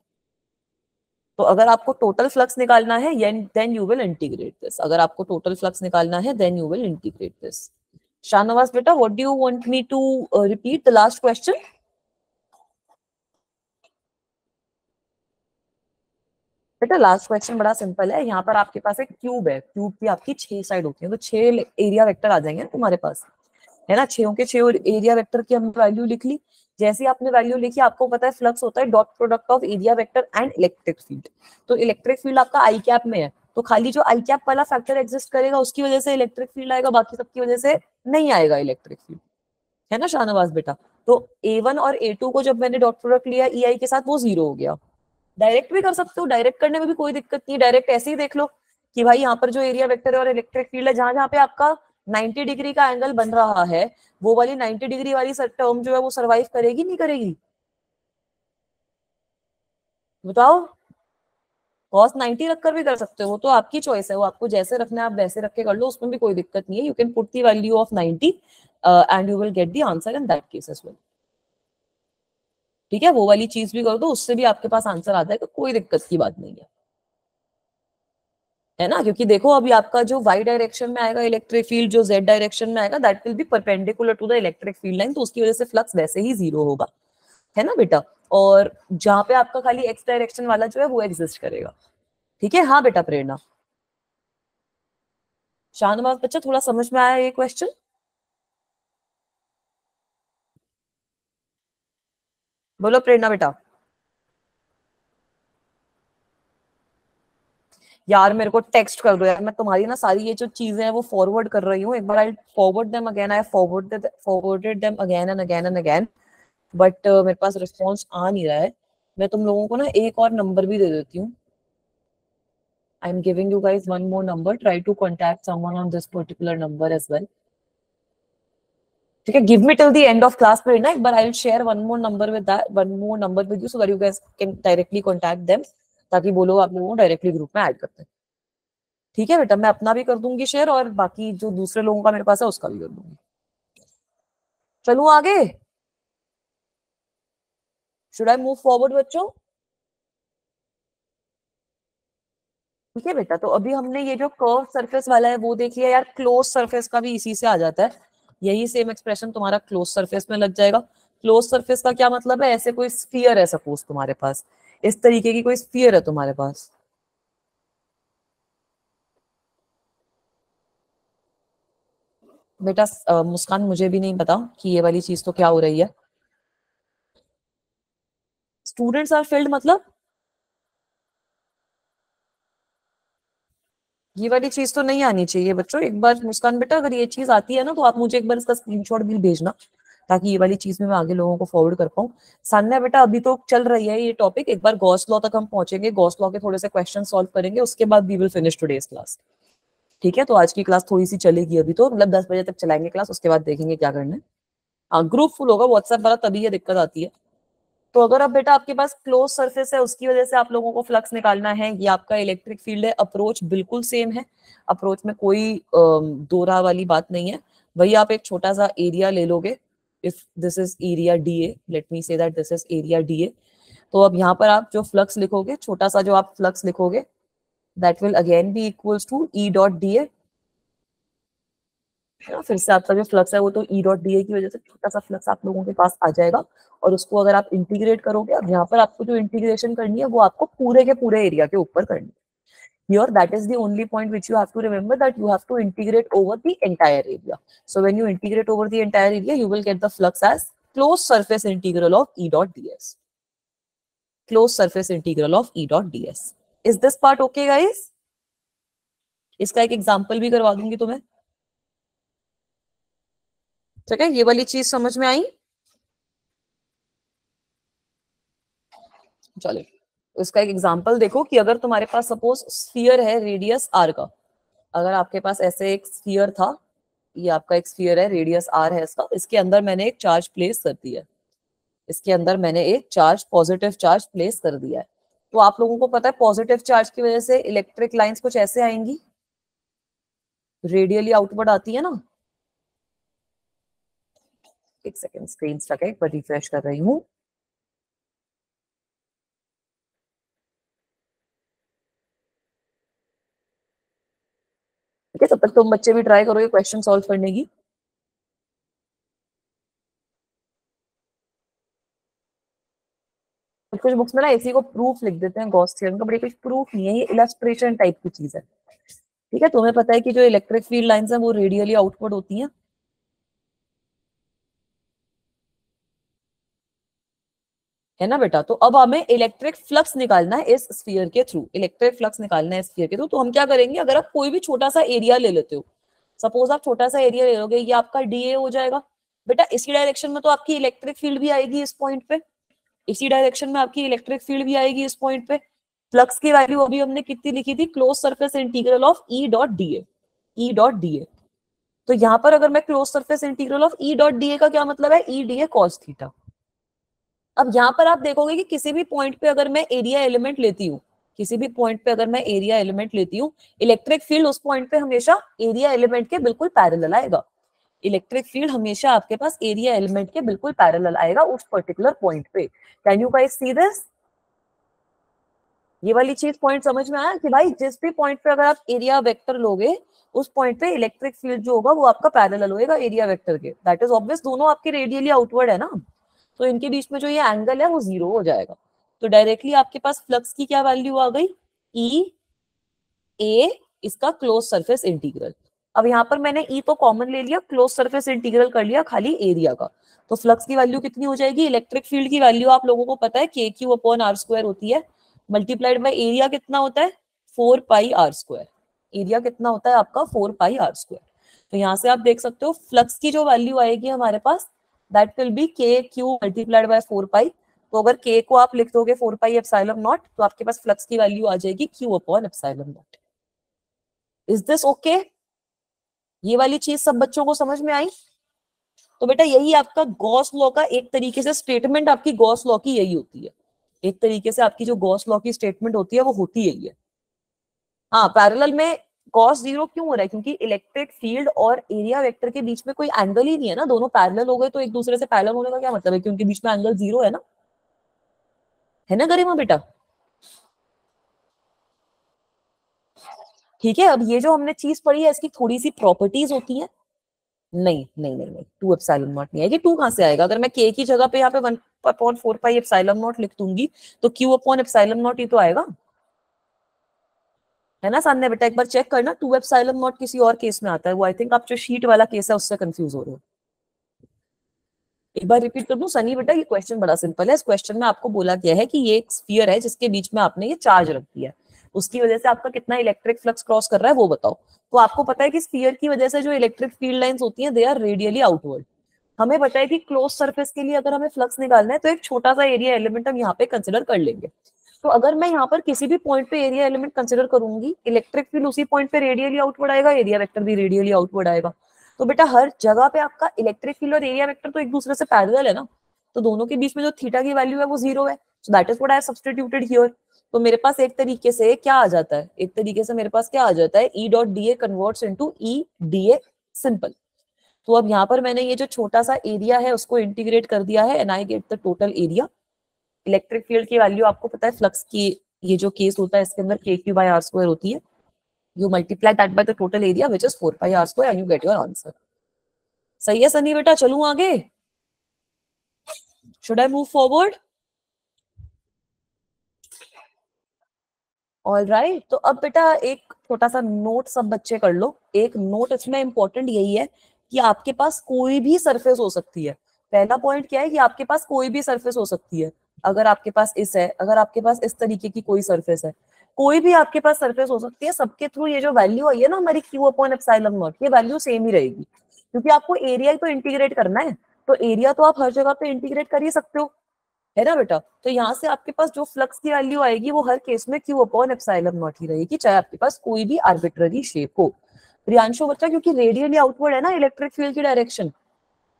तो अगर आपको टोटल फ्लक्स निकालना है then you will integrate this. अगर आपको टोटल फ्लक्स निकालना है then you will integrate this. Shahnawaz बेटा, what do you want me to repeat the last question? बेटा लास्ट क्वेश्चन बड़ा सिंपल है। यहाँ पर आपके पास एक क्यूब है, क्यूब की आपकी 6 साइड होती है, तो 6 एरिया वेक्टर आ जाएंगे तुम्हारे पास, है ना। 6 के 6 एरिया वेक्टर की हमने वैल्यू लिख ली। जैसे ही आपने वैल्यू लिखी, आपको पता है फ्लक्स होता है dot product of area vector and electric field. तो इलेक्ट्रिक फील्ड आपका आई कैप में है, तो खाली जो आई कैप वाला फैक्टर एग्जिस्ट करेगा उसकी वजह से इलेक्ट्रिक फील्ड आएगा, बाकी सबकी वजह से नहीं आएगा इलेक्ट्रिक फील्ड, है ना शाहनवाज बेटा। तो A1 और A2 को जब मैंने डॉट प्रोडक्ट लिया ई आई के साथ, वो 0 हो गया। डायरेक्ट भी कर सकते हो, डायरेक्ट करने में भी कोई दिक्कत नहीं, डायरेक्ट ऐसे ही देख लो कि भाई यहाँ पर जो एरिया वेक्टर है और इलेक्ट्रिक फील्ड है, जहां जहां पे आपका 90 डिग्री का एंगल बन रहा है, वो वाली 90 डिग्री वाली टर्म जो है वो सरवाइव करेगी नहीं करेगी, बताओ। कॉस 90 रखकर भी कर सकते हो, वो तो आपकी चॉइस है, वो आपको जैसे रखना है आप वैसे रख के कर लो, उसमें भी कोई दिक्कत नहीं है। You can put the value of 90 and you will get the answer in that case as well. ठीक है, वो वाली चीज भी कर दो, उससे भी आपके पास आंसर आता है, तो कोई दिक्कत की बात नहीं है ना। क्योंकि देखो अभी आपका जो y डायरेक्शन में आएगा इलेक्ट्रिक फील्ड, जो z डायरेक्शन में आएगा that will be perpendicular to the electric field line, तो उसकी वजह से फ्लक्स वैसे ही 0 होगा, है ना बेटा। और जहां पे आपका खाली x डायरेक्शन वाला जो है वो एग्जिस्ट करेगा। ठीक है, हाँ बेटा प्रेरणा। शाहनवाज बच्चा, थोड़ा समझ में आया ये क्वेश्चन? बोलो प्रेरणा बेटा। यार मेरे को टेक्स्ट कर दो यार, मैं तुम्हारी ना सारी ये जो चीजें हैं वो फॉरवर्ड कर रही हूँ। एक बार I forward them again, I forwarded them again and again, but मेरे पास रिस्पॉन्स आ नहीं रहा है। मैं तुम लोगों को ना एक और नंबर भी दे देती हूँ। I am giving you guys one more number, try to contact someone on this particular number as well. ठीक है, give me till the end of class पे ना, एक बार I will share one more number with that, one more number with you, so that you guys can directly contact them, ताकि वो लोग आप लोगों को डायरेक्टली ग्रुप में ऐड करते हैं। ठीक है बेटा, मैं अपना भी कर दूंगी शेयर और बाकी जो दूसरे लोगों का मेरे पास है उसका भी कर दूंगी। चलूं आगे? शुड आई मूव फॉरवर्ड बच्चों? ठीक है बेटा, तो अभी हमने ये जो कर्व सरफेस वाला है वो देख लिया यार। क्लोज सरफेस का भी इसी से आ जाता है, यही सेम एक्सप्रेशन तुम्हारा क्लोज सरफेस में लग जाएगा। क्लोज सरफेस का क्या मतलब है, ऐसे कोई स्फीयर है सपोज तुम्हारे पास, इस तरीके की कोई स्फीयर है तुम्हारे पास। बेटा मुस्कान, मुझे भी नहीं पता कि ये वाली चीज तो क्या हो रही है। स्टूडेंट्स आर फिल्ड मतलब ये वाली चीज तो नहीं आनी चाहिए बच्चों। एक बार मुस्कान बेटा, अगर ये चीज आती है ना तो आप मुझे एक बार इसका स्क्रीनशॉट भी भेजना, ताकि ये वाली चीज में मैं आगे लोगों को फॉरवर्ड कर पाऊँ। सान्या बेटा, अभी तो चल रही है ये टॉपिक, एक बार गॉस लॉ तक हम पहुंचेंगे, गॉस लॉ के थोड़े से क्वेश्चन सॉल्व करेंगे, उसके बाद we will finish today's class. ठीक है, तो आज की क्लास थोड़ी सी चलेगी अभी, तो मतलब 10 बजे तक चलाएंगे क्लास, उसके बाद देखेंगे क्या करना है। हाँ, ग्रुप फुल होगा व्हाट्सएप वाला, तभी ये दिक्कत आती है। तो अगर अब बेटा आपके पास क्लोज सरफेस है, उसकी वजह से आप लोगों को फ्लक्स निकालना है, ये आपका इलेक्ट्रिक फील्ड है, अप्रोच बिल्कुल सेम है, अप्रोच में कोई दो राह वाली बात नहीं है। वही आप एक छोटा सा एरिया ले लोगे, if this is area D A, let me say that this is area D A, तो अब यहाँ पर आप जो फ्लक्स लिखोगे, छोटा सा जो आप फ्लक्स लिखोगे, that will again be equals to E dot D A. फिर से आपका जो फ्लक्स है वो तो ई डॉट डी ए की वजह से छोटा सा फ्लक्स आप लोगों के पास आ जाएगा, और उसको अगर आप इंटीग्रेट करोगे, अब यहाँ पर आपको जो इंटीग्रेशन करनी है वो आपको पूरे के पूरे एरिया के ऊपर करनी है। Here, that is the only point which you have to remember, that you have to integrate over the entire area. So when you integrate over the entire area, you will get the flux as closed surface integral of E dot ds. Closed surface integral of E dot ds. Is this part okay, guys? इसका एक एग्जाम्पल भी करवा दूंगी तुम्हें। ठीक है, ये वाली चीज समझ में आई? चलो, इसका एक एग्जाम्पल देखो कि अगर तुम्हारे पास सपोज स्फीयर है रेडियस आर का, अगर आपके पास ऐसे एक स्फीयर था, ये आपका एक स्फीयर है, रेडियस आर है इसका, इसके अंदर मैंने एक चार्ज प्लेस कर दिया है, इसके अंदर मैंने एक चार्ज, पॉजिटिव चार्ज प्लेस कर दिया है। तो आप लोगों को पता है पॉजिटिव चार्ज की वजह से इलेक्ट्रिक लाइंस कुछ ऐसे आएंगी, रेडियली आउटवर्ड आती है ना। एक सेकेंड, स्क्रीन स्टक है, एक बार रिफ्रेश कर रही हूँ। ठीक है, तब तक तुम बच्चे भी ट्राई करोगे क्वेश्चन सॉल्व करने की। कुछ बुक्स में ना इसी को प्रूफ लिख देते हैं गॉस थ्योरम का, बट ये कुछ प्रूफ नहीं है, ये इलस्ट्रेशन टाइप की चीज है। ठीक है, तुम्हें पता है कि जो इलेक्ट्रिक फील्ड लाइंस हैं वो रेडियली आउटवर्ड होती हैं, है ना बेटा। तो अब हमें इलेक्ट्रिक फ्लक्स निकालना है इस स्फीयर के थ्रू, इलेक्ट्रिक फ्लक्स निकालना है इस स्फीयर के थ्रू। तो हम क्या करेंगे, अगर आप कोई भी छोटा सा एरिया ले लेते हो, सपोज आप छोटा सा एरिया ले लोगे, ये आपका डीए हो जाएगा बेटा। इसी डायरेक्शन में तो आपकी इलेक्ट्रिक फील्ड भी आएगी इस पॉइंट पे, इसी डायरेक्शन में आपकी इलेक्ट्रिक फील्ड भी आएगी इस पॉइंट पे। फ्लक्स की वैल्यू अभी हमने कितनी लिखी थी, close surface integral of E dot DA, E dot DA. तो यहाँ पर अगर मैं close surface integral of E dot DA का क्या मतलब है, ई डीए कॉस थीटा। अब यहाँ पर आप देखोगे कि किसी भी पॉइंट पे अगर मैं एरिया एलिमेंट लेती हूँ, किसी भी पॉइंट पे अगर मैं एरिया एलिमेंट लेती हूँ, इलेक्ट्रिक फील्ड उस पॉइंट पे हमेशा एरिया एलिमेंट के बिल्कुल पैरेलल आएगा। इलेक्ट्रिक फील्ड हमेशा आपके पास एरिया एलिमेंट के बिल्कुल पैरेलल आएगा उस पर्टिकुलर पॉइंट पे। Can you guys see this? ये वाली चीज पॉइंट समझ में आया कि भाई जिस भी पॉइंट पे अगर आप एरिया वेक्टर लोगे, उस पॉइंट पे इलेक्ट्रिक फील्ड जो होगा वो आपका पैरेलल होएगा एरिया वेक्टर के। दैट इज ऑब्वियस, दोनों आपके रेडियली आउटवर्ड है ना, तो इनके बीच में जो ये एंगल है वो जीरो हो जाएगा। तो डायरेक्टली आपके पास फ्लक्स की क्या वैल्यू आ गई, ई ए, इसका क्लोज सरफेस इंटीग्रल। अब यहाँ पर मैंने ई तो कॉमन ले लिया, क्लोज सरफेस इंटीग्रल कर लिया खाली एरिया का। तो फ्लक्स की वैल्यू कितनी हो जाएगी, इलेक्ट्रिक फील्ड की वैल्यू आप लोगों को पता है के क्यू अपॉन आर स्क्वायर होती है, मल्टीप्लाइड बाय एरिया कितना होता है, 4 पाई आर स्क्वायर। एरिया कितना होता है आपका, 4 पाई आर स्क्वायर। तो यहाँ से आप देख सकते हो फ्लक्स की जो वैल्यू आएगी हमारे पास, दैट विल बी के क्यू मल्टीप्लाइड बाय 4 पाई। तो अगर के को आप लिख दोगे 4 पाई एप्सिलॉन नॉट, तो आपके पास फ्लक्स की वैल्यू आ जाएगी Q upon epsilon not. Is this okay? ये वाली चीज सब बच्चों को समझ में आई? तो बेटा यही आपका गॉस लॉ का एक तरीके से स्टेटमेंट, आपकी गॉस लॉ की यही होती है, एक तरीके से आपकी जो गॉस लॉ की स्टेटमेंट होती है वो होती यही है। हाँ, पैरेलल में कॉस जीरो क्यों हो रहा है, क्योंकि इलेक्ट्रिक फील्ड और एरिया वेक्टर के बीच में कोई एंगल ही नहीं है ना, दोनों पैरेलल हो गए तो एक दूसरे से पैरेलल होने का क्या मतलब है, क्योंकि बीच में एंगल जीरो है ना गरिमा बेटा। ठीक है, अब ये जो हमने चीज पढ़ी है इसकी थोड़ी सी प्रॉपर्टीज होती है। नहीं नहीं नहीं नहीं, 2 एप्सिलॉन नॉट नहीं आएगी। 2 कहां से आएगा, अगर मैं के की जगह पे यहाँ पे 1/4 पाई एप्सिलॉन नॉट लिख दूंगी तो क्यू अपॉन एप्सिलॉन नॉट ही तो आएगा, है ना सामने बेटा। एक बार चेक करना, 2 एप्सिलॉन नॉट किसी और केस में आता है, वो आई थिंक आप जो शीट वाला केस है उससे कंफ्यूज हो रहे हो। एक बार रिपीट कर दूं सनी बेटा, ये क्वेश्चन बड़ा सिंपल है। इस क्वेश्चन में आपको बोला गया है कि ये एक स्फीयर है जिसके बीच में आपने ये चार्ज रख दिया है, उसकी वजह से आपका कितना इलेक्ट्रिक फ्लक्स क्रॉस कर रहा है वो बताओ। तो आपको पता है कि स्फीयर की वजह से जो इलेक्ट्रिक फील्ड लाइंस होती हैं दे आर रेडियली आउटवर्ड। हमें पता है कि क्लोज सरफेस के लिए अगर हमें फ्लक्स निकालना है तो एक छोटा सा एरिया एलिमेंट हम यहाँ पे कंसिडर कर लेंगे। तो अगर मैं यहाँ पर किसी भी पॉइंट पे एरिया एलिमेंट कंसिडर करूंगी, इलेक्ट्रिक फील्ड उसी पॉइंट पे रेडियली आउटवर्ड आएगा, एरिया वेक्टर भी रेडियली आउटवर्ड आएगा। तो बेटा हर जगह पे आपका इलेक्ट्रिक फील्ड और एरिया वेक्टर तो एक दूसरे से पैरेलल है ना, तो दोनों के बीच में जो थीटा की वैल्यू है वो 0 है, सो that is what I substituted here. तो मेरे पास एक तरीके से क्या आ जाता है, एक तरीके से मेरे पास क्या आ जाता है, ई dot D A converts into E D a simple. तो अब यहाँ पर मैंने ये जो छोटा सा एरिया है उसको इंटीग्रेट कर दिया है and I get the total area. Electric field की वैल्यू आपको पता है, फ्लक्स की ये जो केस होता है इसके अंदर के क्यू बाय आर स्क्वायर होती है, you multiply that by the total area which is 4 pi R square and you get your answer. सही है सनी बेटा, चलूं आगे? Should I move forward? All right, तो अब बेटा एक छोटा सा नोट सब बच्चे कर लो। एक नोट इसमें इंपॉर्टेंट यही है कि आपके पास कोई भी सरफेस हो सकती है। पहला पॉइंट क्या है कि आपके पास कोई भी सरफेस हो सकती है। अगर आपके पास इस है, अगर आपके पास इस तरीके की कोई सरफेस है, कोई भी आपके पास सरफेस हो सकती है, सबके थ्रू ये जो वैल्यू आई है ना हमारी क्यू अपॉन एप्सिलॉन नॉट, ये वैल्यू सेम ही रहेगी, क्योंकि आपको एरिया ही तो इंटीग्रेट करना है। तो एरिया तो आप हर जगह पे इंटीग्रेट कर ही सकते हो, है ना बेटा। तो यहाँ से आपके पास जो फ्लक्स की वैल्यू आएगी वो हर केस में क्यू अपॉन एप्सिलॉन नॉट ही रहेगी, चाहे आपके पास कोई भी आर्बिट्ररी शेप हो। प्रियांशु बच्चा, क्योंकि रेडियली आउटवर्ड है ना इलेक्ट्रिक फील्ड की डायरेक्शन,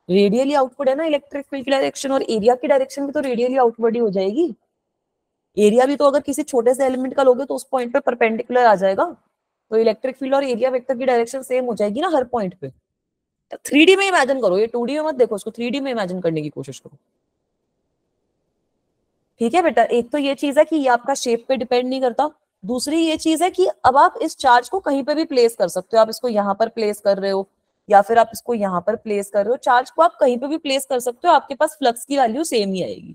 रेडियली आउटवर्ड है ना इलेक्ट्रिक फील्ड की डायरेक्शन, और एरिया की डायरेक्शन भी तो रेडियली आउटवर्ड ही हो जाएगी। एरिया भी तो अगर किसी छोटे से एलिमेंट का लोगे तो उस पॉइंट पे परपेंडिकुलर आ जाएगा, तो इलेक्ट्रिक फील्ड और एरिया वेक्टर की डायरेक्शन सेम हो जाएगी ना हर पॉइंट पे। 3D में इमेजिन करो, ये 2D में मत देखो, उसको 3D में इमेजिन करने की कोशिश करो। ठीक है बेटा, एक तो ये चीज है कि ये आपका शेप पे डिपेंड नहीं करता। दूसरी ये चीज है कि अब आप इस चार्ज को कहीं पे भी प्लेस कर सकते हो। आप इसको यहाँ पर प्लेस कर रहे हो या फिर आप इसको यहाँ पर प्लेस कर रहे हो, चार्ज को आप कहीं पे भी प्लेस कर सकते हो, आपके पास फ्लक्स की वैल्यू सेम ही आएगी।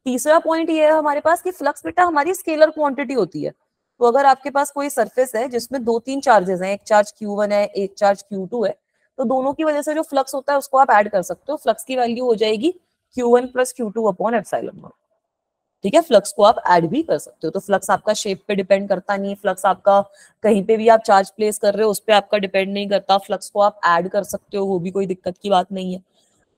तीसरा पॉइंट ये है हमारे पास कि फ्लक्स बेटा हमारी स्केलर क्वांटिटी होती है। तो अगर आपके पास कोई सरफेस है जिसमें 2-3 चार्जेस हैं, एक चार्ज Q1 है, एक चार्ज Q2 है, तो दोनों की वजह से जो फ्लक्स होता है उसको आप ऐड कर सकते हो। फ्लक्स की वैल्यू हो जाएगी Q1 plus Q2 upon epsilon not. ठीक है, फ्लक्स को आप ऐड भी कर सकते हो। तो फ्लक्स आपका शेप पे डिपेंड करता नहीं, फ्लक्स आपका कहीं पे भी आप चार्ज प्लेस कर रहे हो उस पर आपका डिपेंड नहीं करता, फ्लक्स को आप ऐड कर सकते हो, वो भी कोई दिक्कत की बात नहीं है।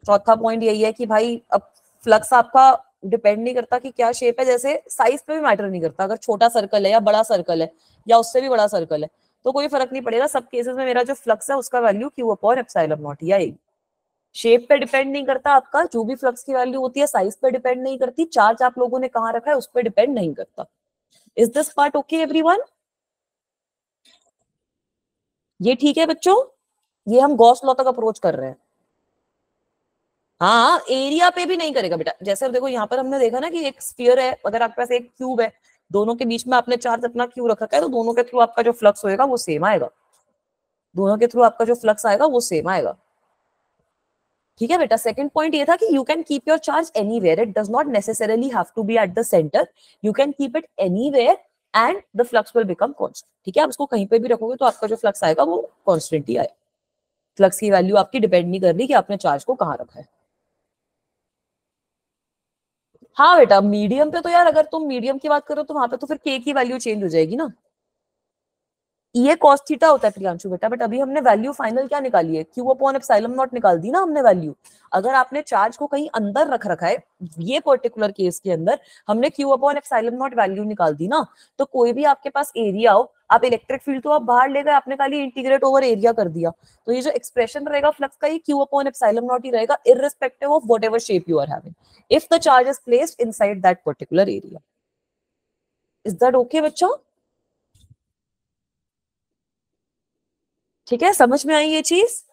चौथा पॉइंट यही है कि भाई अब फ्लक्स आपका डिपेंड नहीं करता कि क्या शेप है, जैसे साइज पे भी मैटर नहीं करता, अगर छोटा सर्कल है या बड़ा सर्कल है या उससे भी बड़ा सर्कल है तो कोई फर्क नहीं पड़ेगा, सब केसेस में मेरा जो फ्लक्स है उसका value Q upon epsilon not ही आएगी। शेप पे डिपेंड नहीं करता आपका, जो भी फ्लक्स की वैल्यू होती है साइज पे डिपेंड नहीं करती, चार्ज आप लोगों ने कहाँ रखा है उस पर डिपेंड नहीं करता। Is this part okay everyone? ये ठीक है बच्चों? ये हम गॉस लॉ तक अप्रोच कर रहे हैं। हाँ, एरिया पे भी नहीं करेगा बेटा। जैसे अब देखो यहाँ पर हमने देखा ना कि एक स्फीयर है, अगर आपके पास एक क्यूब है, दोनों के बीच में आपने चार्ज अपना क्यू रखा है, तो दोनों के थ्रू आपका जो फ्लक्स होएगा वो सेम आएगा, दोनों के थ्रू आपका जो फ्लक्स आएगा वो सेम आएगा। ठीक है बेटा, सेकंड पॉइंट ये था कि you can keep your charge anywhere, it does not necessarily have to be at the centre, you can keep it anywhere and the flux will become constant. ठीक है, आप इसको कहीं पे भी रखोगे तो आपका जो फ्लक्स आएगा वो कांस्टेंट ही आएगा। फ्लक्स की वैल्यू आपकी डिपेंड नहीं कर रही कि आपने चार्ज को कहाँ रखा है। हाँ बेटा, मीडियम पे तो यार अगर तुम मीडियम की बात करो तो वहां पे तो फिर के की वैल्यू चेंज हो जाएगी ना। ये कॉस थीटा होता है प्रियांशु बेटा, बट अभी हमने वैल्यू फाइनल क्या निकाली है, क्यू अपॉन एप्सिलॉन नॉट निकाल दी ना हमने वैल्यू। अगर आपने चार्ज को कहीं अंदर रख रखा है, ये पर्टिकुलर केस के अंदर हमने Q upon epsilon not value निकाल दी ना, तो कोई भी आपके पास एरिया हो, आप इलेक्ट्रिक फील्ड तो आप बाहर ले गए, आपने खाली इंटीग्रेट ओवर एरिया कर दिया, तो ये जो एक्सप्रेशन रहेगा फ्लक्स का, ये क्यू अपॉन एप्सिलॉन नॉट ही रहेगा, irrespective of whatever shape you are having, if the charge is placed inside that particular area. Is that okay बच्चों? ठीक है, समझ में आई ये चीज?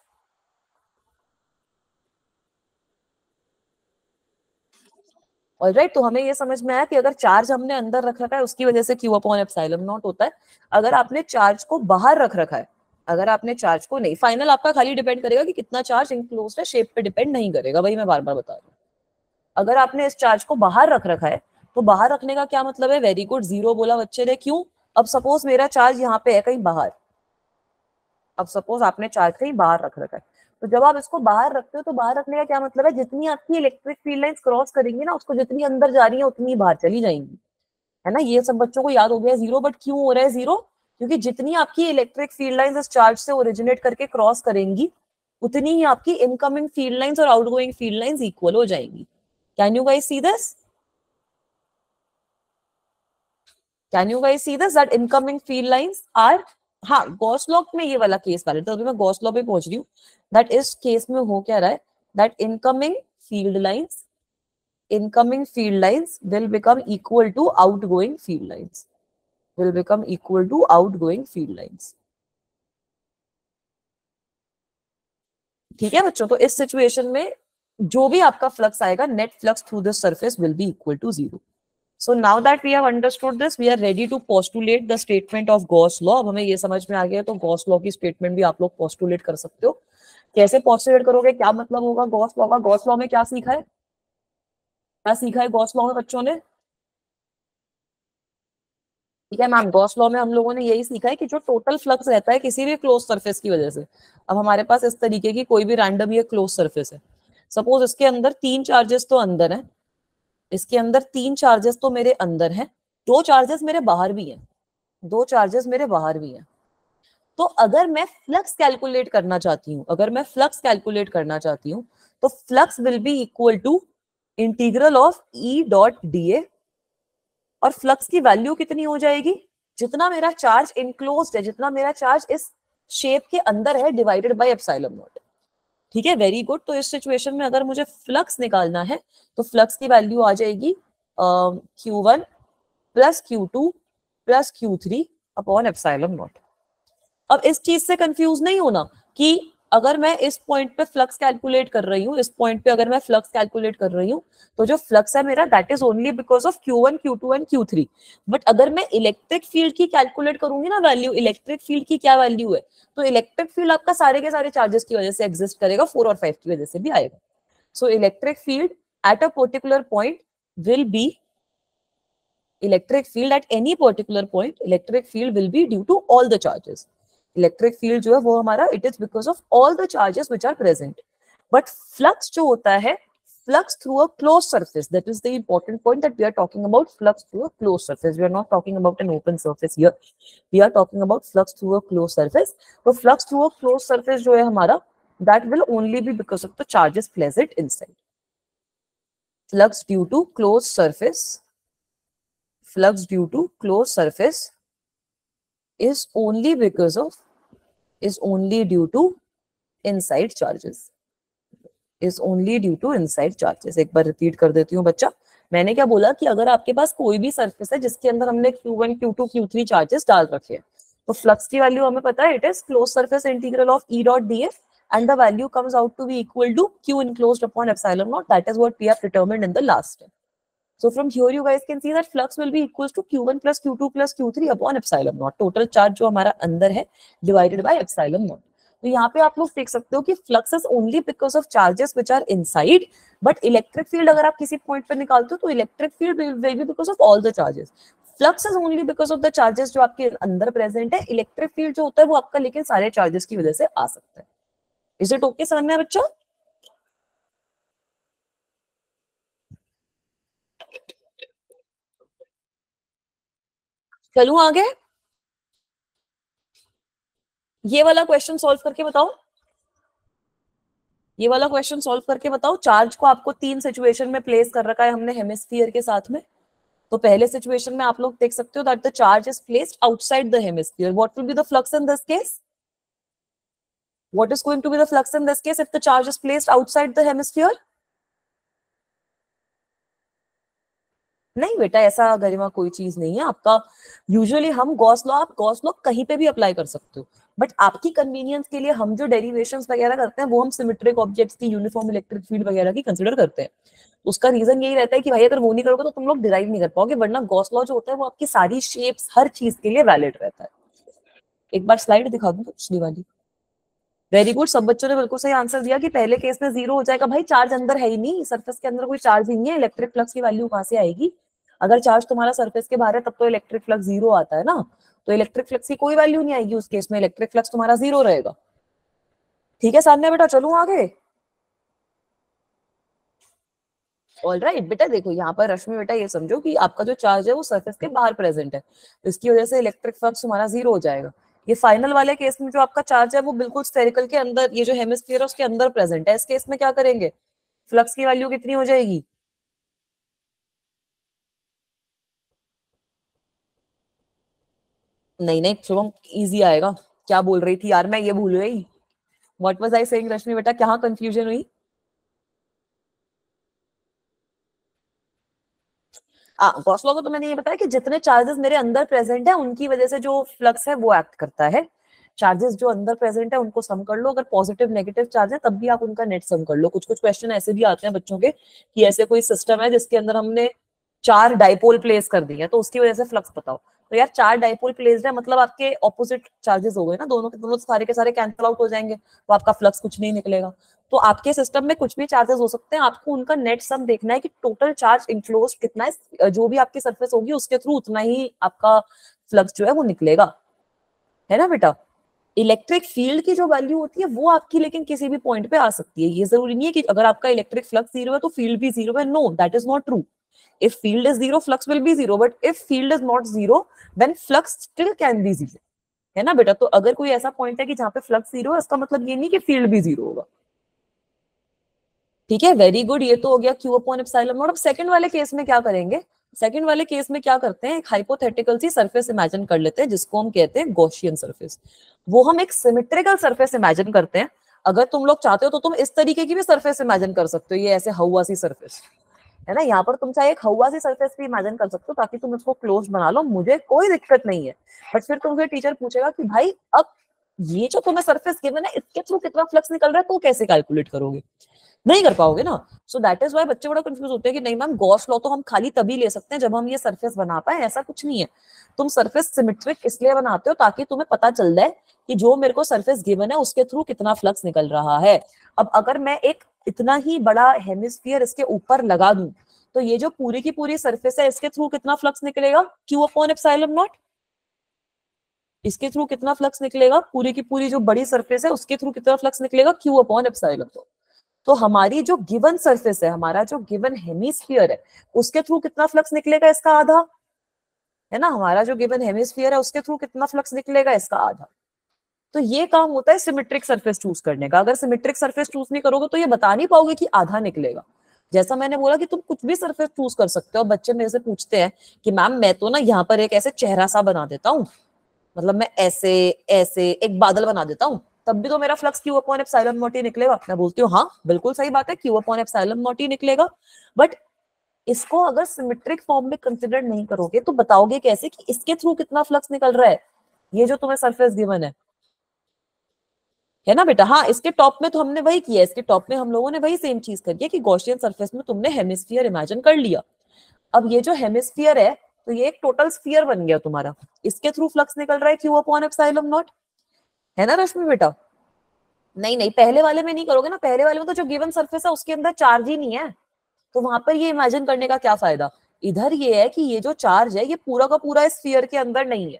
ऑलराइट, तो हमें ये समझ में आया कि अगर चार्ज हमने अंदर रख रखा है उसकी वजह से क्यू अपॉन एप्सिलॉन नॉट होता है। अगर आपने चार्ज को बाहर रख रखा है, अगर आपने चार्ज को नहीं, फाइनल आपका खाली डिपेंड करेगा कि कितना चार्ज इनक्लोज्ड है, शेप पे डिपेंड नहीं करेगा, भाई मैं बार बार बता रहा हूँ। अगर आपने इस चार्ज को बाहर रख रखा है, तो बाहर रखने का क्या मतलब है, वेरी गुड, जीरो बोला बच्चे ने, क्यों? अब सपोज मेरा चार्ज यहाँ पे है कहीं बाहर, अब सपोज आपने चार्ज कहीं बाहर रख रखा है, तो जब आप इसको बाहर रखते हो तो बाहर रखने का क्या मतलब है, जितनी आपकी इलेक्ट्रिक फील्ड लाइंस क्रॉस करेंगी ना, उसको जितनी अंदर जा रही है उतनी बाहर चली जाएंगी, है ना। ये सब बच्चों को याद हो गया जीरो, बट क्यों हो रहा है जीरो? क्योंकि जितनी आपकी इलेक्ट्रिक फील्ड लाइंस इस चार्ज से ओरिजिनेट करके क्रॉस करेंगी, उतनी ही आपकी इनकमिंग फील्ड लाइंस और आउटगोइंग फील्ड लाइंस इक्वल हो जाएंगी। Can you guys see this? Can you guys see this that incoming field lines are, हाँ गॉस लॉ में ये वाला केस वैलिड था, अभी मैं गॉस लॉ पे पहुंच रही हूँ। दैट इस केस में हो क्या रहा है, that incoming field lines, incoming field lines will become equal to outgoing field lines, will become equal to outgoing field lines. ठीक है बच्चों, तो इस सिचुएशन में जो भी आपका फ्लक्स आएगा, net flux through this surface will be equal to 0. So now that we have understood this, we are ready to postulate the statement of Gauss law. अब हमें ये समझ में आ गया, तो Gauss law की स्टेटमेंट भी आप लोग postulate कर सकते हो. कैसे postulate करोगे, क्या मतलब होगा Gauss law का? Gauss law में क्या सीखा है, क्या सीखा है Gauss law में बच्चों ने? ठीक है मैम, गॉस लॉ में हम लोगों ने यही सीखा है कि जो टोटल फ्लक्स रहता है किसी भी क्लोज सरफेस की वजह से, अब हमारे पास इस तरीके की कोई भी रैंडम ये क्लोज सरफेस है, सपोज इसके अंदर 3 चार्जेस तो अंदर है, इसके अंदर 3 चार्जेस तो मेरे अंदर हैं, 2 चार्जेस मेरे बाहर भी हैं, 2 चार्जेस मेरे बाहर भी हैं. तो अगर मैं फ्लक्स कैलकुलेट करना चाहती हूँ, अगर मैं फ्लक्स कैलकुलेट करना चाहती हूँ, तो flux will be equal to integral of E dot D A, और फ्लक्स की वैल्यू कितनी हो जाएगी, जितना मेरा चार्ज इनक्लोज्ड है, जितना मेरा चार्ज इस शेप के अंदर है, डिवाइडेड बाय एप्सिलॉन नॉट. ठीक है, वेरी गुड. तो इस सिचुएशन में अगर मुझे फ्लक्स निकालना है, तो फ्लक्स की वैल्यू आ जाएगी Q1 plus Q2 plus Q3 upon epsilon not. अब इस चीज से कंफ्यूज नहीं होना कि अगर मैं इस पॉइंट पे फ्लक्स कैलकुलेट कर रही हूँ, इस पॉइंट पे अगर मैं फ्लक्स कैलकुलेट कर रही हूँ, तो जो फ्लक्स है मेरा that is only because of Q1 Q2 and Q3. But अगर मैं इलेक्ट्रिक फील्ड की कैलकुलेट करूंगी ना वैल्यू, इलेक्ट्रिक फील्ड की क्या वैल्यू है, तो इलेक्ट्रिक फील्ड आपका सारे के सारे चार्जेस की वजह से एग्जिस्ट करेगा, 4 और 5 की वजह से भी आएगा. So electric field at a particular point will be, electric field at any particular point, electric field will be due to all the charges. Electric field जो है वो हमारा, it is because of all the charges which are present. But flux जो होता है, flux through a closed surface, that is the important point that we are talking about, flux through a closed surface. We are not talking about an open surface here. We are talking about flux through a closed surface. So flux through a closed surface जो है हमारा, that will only be because of the charges present inside. Flux due to closed surface, flux due to closed surface is only because of, is only due to inside charges, is only due to inside charges. एक बार रिपीट कर देती हूँ बच्चा, मैंने क्या बोला कि अगर आपके पास कोई भी सरफेस है जिसके अंदर हमने Q1 Q2 Q3 चार्जेस डाल रखे हैं, तो फ्लक्स की वैल्यू हमें पता है, it is close surface integral of E dot D F, and the value comes out to be equal to Q enclosed upon epsilon naught. That is what we have determined in the last step. So from here you guys can see that flux will be equals to Q1 plus Q2 plus Q3 upon epsilon naught. Total charge जो हमारा अंदर है divided by epsilon naught. तो यहाँ पे आप लोग देख सकते हो कि flux is only because of charges which are inside, but electric field अगर आप किसी point पे निकालते हो तो electric field will be because of all the charges. Flux is only because of the charges जो आपके अंदर present है. Electric field जो होता है वो आपका लेकिन सारे charges की वजह से आ सकता है. Is it okay समझ में आया बच्चों? चलूं आगे, ये वाला क्वेश्चन सॉल्व करके बताओ, ये वाला क्वेश्चन सॉल्व करके बताओ. चार्ज को आपको 3 सिचुएशन में प्लेस कर रखा है हमने हेमिस्फीयर के साथ में. तो पहले सिचुएशन में आप लोग देख सकते हो that the charge is placed outside the hemisphere. What will be the flux in this case? What is going to be the flux in this case if the charge is placed outside the hemisphere? नहीं बेटा, ऐसा गरिमा कोई चीज नहीं है आपका. यूजुअली हम गॉस लॉ, आप गॉस लॉ कहीं पे भी अप्लाई कर सकते हो, बट आपकी कन्वीनियंस के लिए हम जो डेरिवेशंस वगैरह करते हैं वो हम सिमेट्रिक ऑब्जेक्ट्स की यूनिफॉर्म इलेक्ट्रिक फील्ड वगैरह की कंसीडर करते हैं. उसका रीजन यही रहता है कि भाई अगर वो नहीं करोगे तो तुम लोग डिराइव नहीं कर पाओगे, वरना गॉस लॉ जो होता है वो आपकी सारी शेप्स हर चीज के लिए वैलिड रहता है. एक बार स्लाइड दिखा दूं पिछली वाली. वेरी गुड, सब बच्चों ने बिल्कुल सही आंसर दिया कि पहले केस में 0 हो जाएगा. भाई चार्ज अंदर है ही नहीं, सरफेस के अंदर कोई चार्ज ही नहीं है, इलेक्ट्रिक फ्लक्स की वैल्यू कहां से आएगी? अगर चार्ज तुम्हारा सरफेस के बाहर है तब तो इलेक्ट्रिक फ्लक्स 0 आता है ना, तो इलेक्ट्रिक फ्लक्स की कोई वैल्यू नहीं आएगी उस केस में, इलेक्ट्रिक फ्लक्स तुम्हारा 0 रहेगा. ठीक है सामने बेटा, चलूं आगे. ऑलराइट बेटा, देखो यहाँ पर रश्मि बेटा ये समझो कि आपका जो चार्ज है वो सरफेस के बाहर प्रेजेंट है, इसकी वजह से इलेक्ट्रिक फ्लक्स तुम्हारा 0 हो जाएगा. ये फाइनल वाले केस में जो आपका चार्ज है वो बिल्कुल स्फेरिकल के अंदर, ये जो हेमिस्फीयर है उसके अंदर प्रेजेंट है, इस केस में क्या करेंगे, फ्लक्स की वैल्यू कितनी हो जाएगी? नहीं नहीं शुभम, इजी आएगा. क्या बोल रही थी यार, मैं ये भूल गई. व्हाट वाज आई सेइंग रश्मि बेटा, कहाँ कंफ्यूजन हुई? गॉस लॉ को तो मैंने ये बताया कि जितने चार्जेस मेरे अंदर प्रेजेंट है उनकी वजह से जो फ्लक्स है वो एक्ट करता है। चार्जेस जो अंदर प्रेजेंट है उनको सम कर लो, अगर पॉजिटिव नेगेटिव चार्ज है तब भी आप उनका नेट सम कर लो। कुछ कुछ क्वेश्चन ऐसे भी आते हैं बच्चों के कि ऐसे कोई सिस्टम है जिसके अंदर हमने 4 डाइपोल प्लेस कर दिए तो उसकी वजह से फ्लक्स बताओ। तो यार 4 डाइपोल प्लेस्ड है मतलब आपके ऑपोजिट चार्जेस हो गए ना, दोनों के दोनों सारे के सारे कैंसिल आउट हो जाएंगे, तो आपका फ्लक्स कुछ नहीं निकलेगा। तो आपके सिस्टम में कुछ भी चार्जेस हो सकते हैं, आपको उनका नेट सम देखना है कि टोटल चार्ज इनक्लोज कितना है, जो भी आपकी सरफेस होगी उसके थ्रू उतना ही आपका फ्लक्स जो है वो निकलेगा, है ना बेटा। इलेक्ट्रिक फील्ड की जो वैल्यू होती है वो आपकी लेकिन किसी भी पॉइंट पे आ सकती है, ये जरूरी नहीं है कि अगर आपका इलेक्ट्रिक फ्लक्स जीरो है तो फील्ड भी जीरो है, no that is not true. If field is zero flux will be zero, but if field is not zero then flux still can be zero, है ना बेटा। तो अगर कोई ऐसा पॉइंट है कि जहां पे फ्लक्स जीरो है इसका मतलब ये नहीं कि फील्ड भी जीरो होगा। ठीक है, वेरी गुड, ये तो हो गया क्यू अपॉन एप्सिलॉन नॉट। अब सेकंड वाले केस में क्या करेंगे, सेकंड वाले केस में क्या करते हैं, एक हाइपोथेटिकल सी सरफेस इमेजिन कर लेते हैं जिसको हम कहते हैं गॉसियन सरफेस। वो हम एक सिमेट्रिकल सरफेस इमेजिन करते हैं। अगर तुम लोग चाहते हो तो तुम इस तरीके की भी सरफेस इमेजिन कर सकते हो, ये ऐसे हवा सी सरफेस है ना, यहाँ पर तुम चाहे एक हवा सी सरफेस भी इमेजिन कर सकते हो ताकि तुम इसको क्लोज बना लो, मुझे कोई दिक्कत नहीं है। बट फिर तुमसे टीचर पूछेगा कि भाई अब ये जो तुम्हें सरफेस गिवन है इसके थ्रू कितना फ्लक्स निकल रहा है तो कैसे कैलकुलेट करोगे, नहीं कर पाओगे ना। सो दैट इज वाई बच्चे बड़ा कंफ्यूज होते हैं कि नहीं मैम गॉस लॉ तो हम खाली तभी ले सकते हैं जब हम ये सरफेस बना पाए, ऐसा कुछ नहीं है। तुम सरफेस सिमेट्रिक इसलिए बनाते हो ताकि तुम्हें पता चल जाए कि जो मेरे को सरफेस गिवन है उसके थ्रू कितना फ्लक्स निकल रहा है। अब अगर मैं एक इतना ही बड़ा हेमिस्फीयर इसके ऊपर लगा दूं तो ये जो पूरी की पूरी सरफेस है इसके थ्रू कितना फ्लक्स निकलेगा, क्यू अपॉन एप्सिलॉन नॉट। इसके थ्रू कितना फ्लक्स निकलेगा, पूरी की पूरी जो बड़ी सरफेस है उसके थ्रू कितना फ्लक्स निकलेगा, क्यू अपॉन एप्सिलॉन नॉट। तो हमारी जो गिवन सरफेस है, हमारा जो गिवन हेमिस्फीयर है उसके थ्रू कितना फ्लक्स निकलेगा, इसका आधा, है ना। हमारा जो गिवन हेमिस्फीयर है उसके थ्रू कितना फ्लक्स निकलेगा, इसका आधा। तो ये काम होता है सिमेट्रिक सरफेस चूज करने का। अगर सिमेट्रिक सरफेस चूज नहीं करोगे तो ये बता नहीं पाओगे कि आधा निकलेगा। जैसा मैंने बोला कि तुम कुछ भी सरफेस चूज कर सकते हो। बच्चे मेरे से पूछते हैं कि मैम मैं तो ना यहाँ पर एक ऐसे चेहरा सा बना देता हूँ, मतलब मैं ऐसे ऐसे एक बादल बना देता हूँ तब भी तो मेरा flux Q upon epsilon not ही निकलेगा। मैं बोलती हूँ हाँ बिल्कुल सही बात है, क्यू अपॉन एप्सिलॉन नॉट ही निकलेगा। बट इसको अगर सिमेट्रिक फॉर्म में कंसिडर नहीं करोगे तो बताओगे कैसे कि इसके थ्रू कितना फ्लक्स निकल रहा है, ये जो तुम्हें सरफेस गिवन है ना बेटा। हाँ इसके टॉप में तो हमने वही किया, इसके टॉप में हम लोगों ने वही सेम चीज करी है कि गॉसियन सरफेस में तुमने हेमिस्फीयर इमेजिन कर लिया। अब ये जो हेमिस्फीयर है तो ये एक टोटल स्फीयर बन गया तुम्हारा, इसके थ्रू फ्लक्स निकल रहा है क्यू अपॉन एप्सिलॉन नॉट, है ना रश्मि बेटा। नहीं नहीं पहले वाले में नहीं करोगे ना, पहले वाले में तो जो गिवन सरफेस है उसके अंदर चार्ज ही नहीं है, तो वहां पर ये इमेजिन करने का क्या फायदा। इधर ये है कि ये जो चार्ज है ये पूरा का पूरा स्फीयर के अंदर नहीं है।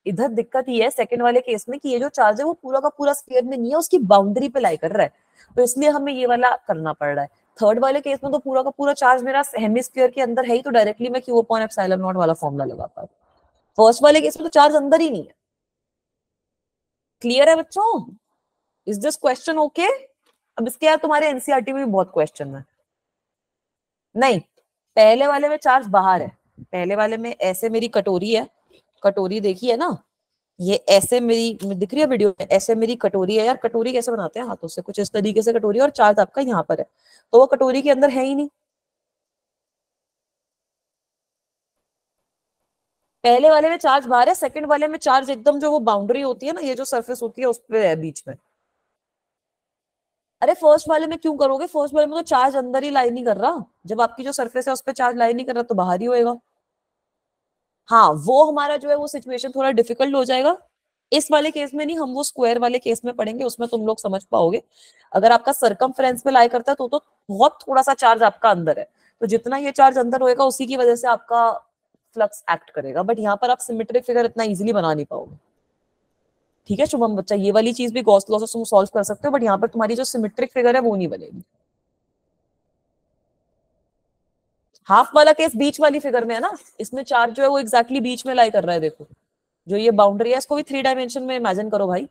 इधर दिक्कत ये है सेकंड वाले केस में कि ये जो चार्ज है वो पूरा का पूरा स्फीयर में नहीं है, उसकी बाउंड्री पे लाई कर रहा है, तो इसलिए हमें ये वाला करना पड़ रहा है। थर्ड वाले केस में तो पूरा का पूरा चार्ज मेरा हेमिस्फीयर के अंदर है ही, तो डायरेक्टली मैं क्यू अपॉन एप्सिलॉन नॉट वाला फॉर्मूला लगा पा। फर्स्ट वाले केस में तो चार्ज अंदर ही नहीं है। क्लियर है बच्चों, इज दिस क्वेश्चन ओके। अब इसके यार तुम्हारे एनसीईआरटी में भी बहुत क्वेश्चन है। नहीं पहले वाले में चार्ज बाहर है, पहले वाले में ऐसे मेरी कटोरी है, कटोरी देखी है ना, ये ऐसे मेरी दिख रही है वीडियो में, ऐसे मेरी कटोरी है यार। कटोरी कैसे बनाते हैं हाथों से, कुछ इस तरीके से कटोरी, और चार्ज आपका यहाँ पर है, तो वो कटोरी के अंदर है ही नहीं। पहले वाले में चार्ज बाहर है, सेकंड वाले में चार्ज एकदम जो वो बाउंड्री होती है ना, ये जो सरफेस होती है उस पे है बीच में। अरे फर्स्ट वाले में क्यों करोगे, फर्स्ट वाले में तो चार्ज अंदर ही लाई नहीं कर रहा, जब आपकी जो सरफेस है उस पर चार्ज लाई नहीं कर रहा तो बाहर ही होएगा। हाँ वो हमारा जो है वो सिचुएशन थोड़ा डिफिकल्ट हो जाएगा। इस वाले केस में नहीं, हम वो स्क्वायर वाले केस में पढ़ेंगे, उसमें तुम लोग समझ पाओगे। अगर आपका सरकमफ्रेंस में लाई करता है तो बहुत थोड़ा सा चार्ज आपका अंदर है, तो जितना ये चार्ज अंदर होएगा उसी की वजह से आपका फ्लक्स एक्ट करेगा। बट यहाँ पर आप सिमेट्रिक फिगर इतना इजीली बना नहीं पाओगे। ठीक है शुभम बच्चा, ये वाली चीज भी गॉस लॉ से तुम सॉल्व कर सकते हो, बट यहाँ पर तुम्हारी जो सिमेट्रिक फिगर है वो नहीं बनेगी। हाफ वाला केस बीच वाली फिगर में है ना, इसमें चार्ज जो है वो एग्जैक्टली बीच में लाई कर रहा है, देखो जो ये बाउंड्री है इसको भी 3 डायमेंशन में इमेजिन करो भाई,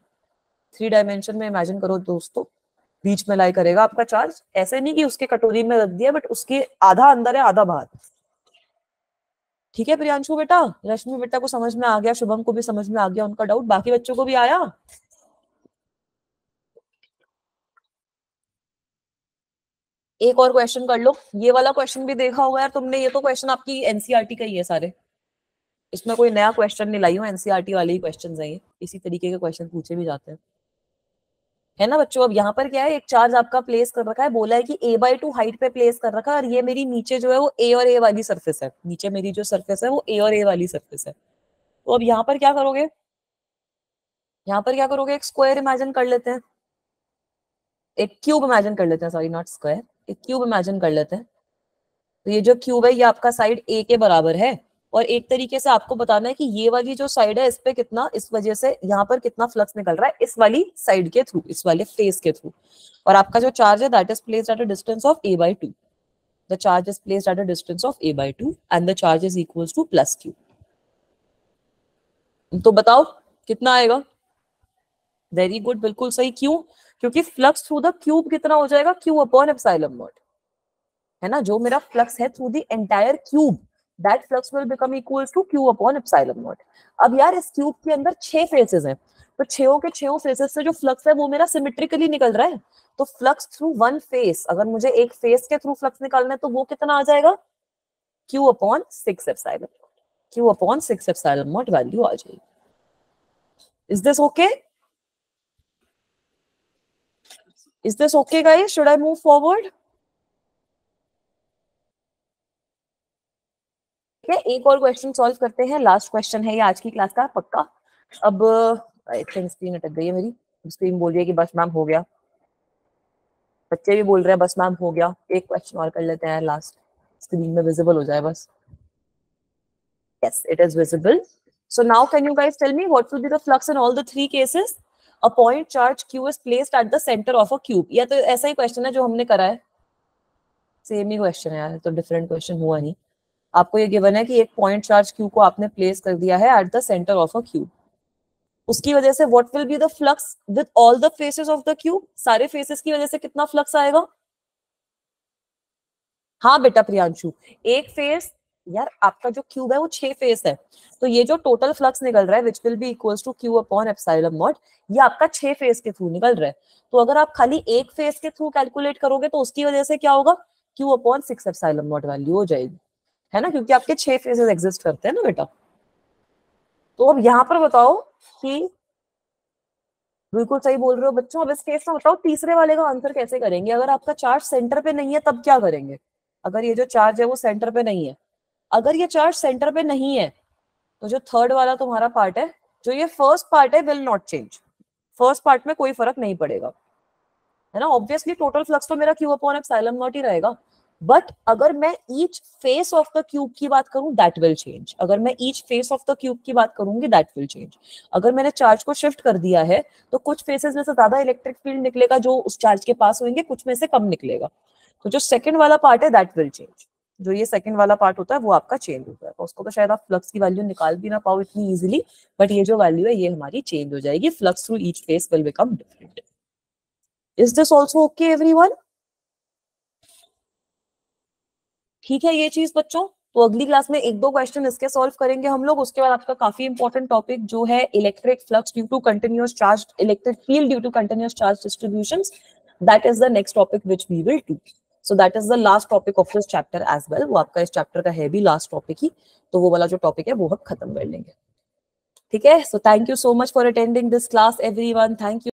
3 डायमेंशन में इमेजिन करो दोस्तों। बीच में लाई करेगा आपका चार्ज, ऐसे नहीं कि उसके कटोरी में रख दिया, बट उसके आधा अंदर है आधा बाहर। ठीक है प्रियांशु बेटा, रश्मि बेटा को समझ में आ गया, शुभम को भी समझ में आ गया उनका डाउट, बाकी बच्चों को भी आया। एक और क्वेश्चन कर लो, ये वाला क्वेश्चन भी देखा होगा यार तुमने, ये तो क्वेश्चन आपकी एनसीईआरटी का ही है सारे, इसमें कोई नया क्वेश्चन नहीं लाई हूँ, एनसीईआरटी वाले ही क्वेश्चन है ये, इसी तरीके के क्वेश्चन पूछे भी जाते हैं, है ना बच्चों। अब यहाँ पर क्या है, एक चार्ज आपका प्लेस कर रखा है, बोला है कि a/2 हाइट पे प्लेस कर रखा है, और ये मेरी नीचे जो है वो a और a वाली सरफेस है, नीचे मेरी जो सरफेस है वो a और a वाली सरफेस है। तो अब यहाँ पर क्या करोगे, यहाँ पर क्या करोगे, एक स्क्वायर इमेजिन कर लेते हैं, एक क्यूब इमेजिन कर लेते हैं, सॉरी नॉट स्क्वायर, एक क्यूब इमेजिन कर लेते हैं। तो ये जो क्यूब है ये आपका साइड ए के बराबर है, और एक तरीके से आपको बताना है कि ये वाली जो साइड है इस पे कितना, इस वजह से यहाँ पर कितना फ्लक्स निकल रहा है इस वाली साइड के थ्रू, इस वाले फेस के थ्रू, और आपका जो चार्ज है that is placed at a distance of a/2, the charge is placed at a distance of a/2 and the charge is equals two plus q। तो बताओ कितना आएगा, वेरी गुड, बिल्कुल सही, क्यों, क्योंकि फ्लक्स थ्रू द क्यूब कितना हो जाएगा, q/ε0, है ना, जो मेरा फ्लक्स है through the entire cube, that flux will become equals to q/ε0। अब यार इस क्यूब के अंदर 6 फेसेस हैं, तो छयों के छयों फेसेस से जो फ्लक्स है वो मेरा सिमेट्रिकली निकल रहा है, तो फ्लक्स थ्रू वन फेस, अगर मुझे एक फेस के थ्रू फ्लक्स निकालना है तो वो कितना आ जाएगा, q/6ε0, q/6ε0 वैल्यू आ जाएगी। Is this okay, is this okay guys, should I move forward. ठीक है, एक और क्वेश्चन सॉल्व करते हैं, लास्ट क्वेश्चन है ये आज की क्लास का पक्का। अब आई थिंक स्क्रीन अटक गई है मेरी, स्क्रीन बोल रही है कि बस मैम हो गया, बच्चे भी बोल रहे हैं बस मैम हो गया, एक क्वेश्चन और कर लेते हैं लास्ट, स्क्रीन में विजिबल हो जाए बस। Yes it is visible. So now can you guys tell me what will be the flux in all the three cases. A point charge q is placed at the centre of a cube, या तो ऐसा ही क्वेश्चन है जो हमने करा है, सेम ही क्वेश्चन है यार, तो डिफरेंट क्वेश्चन हुआ नहीं। आपको ये गिवन है कि एक पॉइंट चार्ज q को आपने प्लेस कर दिया है eight the centre of a cube, उसकी वजह से what will be the flux with all the faces of the cube, सारे फेसेस की वजह से कितना फ्लक्स आएगा। हाँ बेटा प्रियांशु, एक फेस, यार आपका जो क्यूब है वो 6 फेस है, तो ये जो टोटल फ्लक्स निकल रहा है which will be equals to q/ε0, ये आपका 6 फेस के थ्रू निकल रहा है। तो अगर आप खाली एक फेस के थ्रू कैलकुलेट करोगे तो उसकी वजह से क्या होगा, q/6ε0 वैल्यू हो जाएगी, है ना, क्योंकि आपके 6 फेसेस एग्जिस्ट करते हैं ना बेटा। तो अब यहाँ पर बताओ कि, बिल्कुल सही बोल रहे हो बच्चों, अब इस केस में बताओ तीसरे वाले का आंसर कैसे करेंगे, अगर आपका चार्ज सेंटर पे नहीं है तब क्या करेंगे, अगर ये जो चार्ज है वो सेंटर पे नहीं है, अगर ये चार्ज सेंटर पे नहीं है तो जो थर्ड वाला तुम्हारा पार्ट है, जो ये फर्स्ट पार्ट है, will not change, first part में कोई फर्क नहीं पड़ेगा, है ना, ऑब्वियसली टोटल फ्लक्स तो मेरा q/ε0 ही रहेगा। बट अगर मैं each face of the cube की बात करूं दैट विल चेंज, अगर मैं each face of the cube की बात करूंगी दैट विल चेंज। अगर मैंने चार्ज को शिफ्ट कर दिया है तो कुछ फेसेस में से ज्यादा इलेक्ट्रिक फील्ड निकलेगा जो उस चार्ज के पास होंगे, कुछ में से कम निकलेगा, तो जो सेकंड वाला पार्ट है दैट विल चेंज, जो ये सेकंड वाला पार्ट होता है वो आपका चेंज होता है, तो उसको तो शायद आप फ्लक्स की वैल्यू निकाल भी ना पाओ इतनी इजीली, बट ये जो वैल्यू है ये हमारी चेंज हो जाएगी, flux through each face will become different. Is this also okay everyone, ठीक है ये चीज बच्चों। तो अगली क्लास में एक दो क्वेश्चन इसके सॉल्व करेंगे हम लोग, उसके बाद आपका काफी इंपॉर्टेंट टॉपिक जो है electric flux due to continuous charge, electric field due to continuous charge distributions, that is the next topic which we will do. So that is the last topic of this chapter as well, वो आपका इस चैप्टर का है भी लास्ट टॉपिक ही, तो वो वाला जो टॉपिक है वो हम खत्म कर लेंगे, ठीक है। So thank you so much for attending this class everyone, thank you.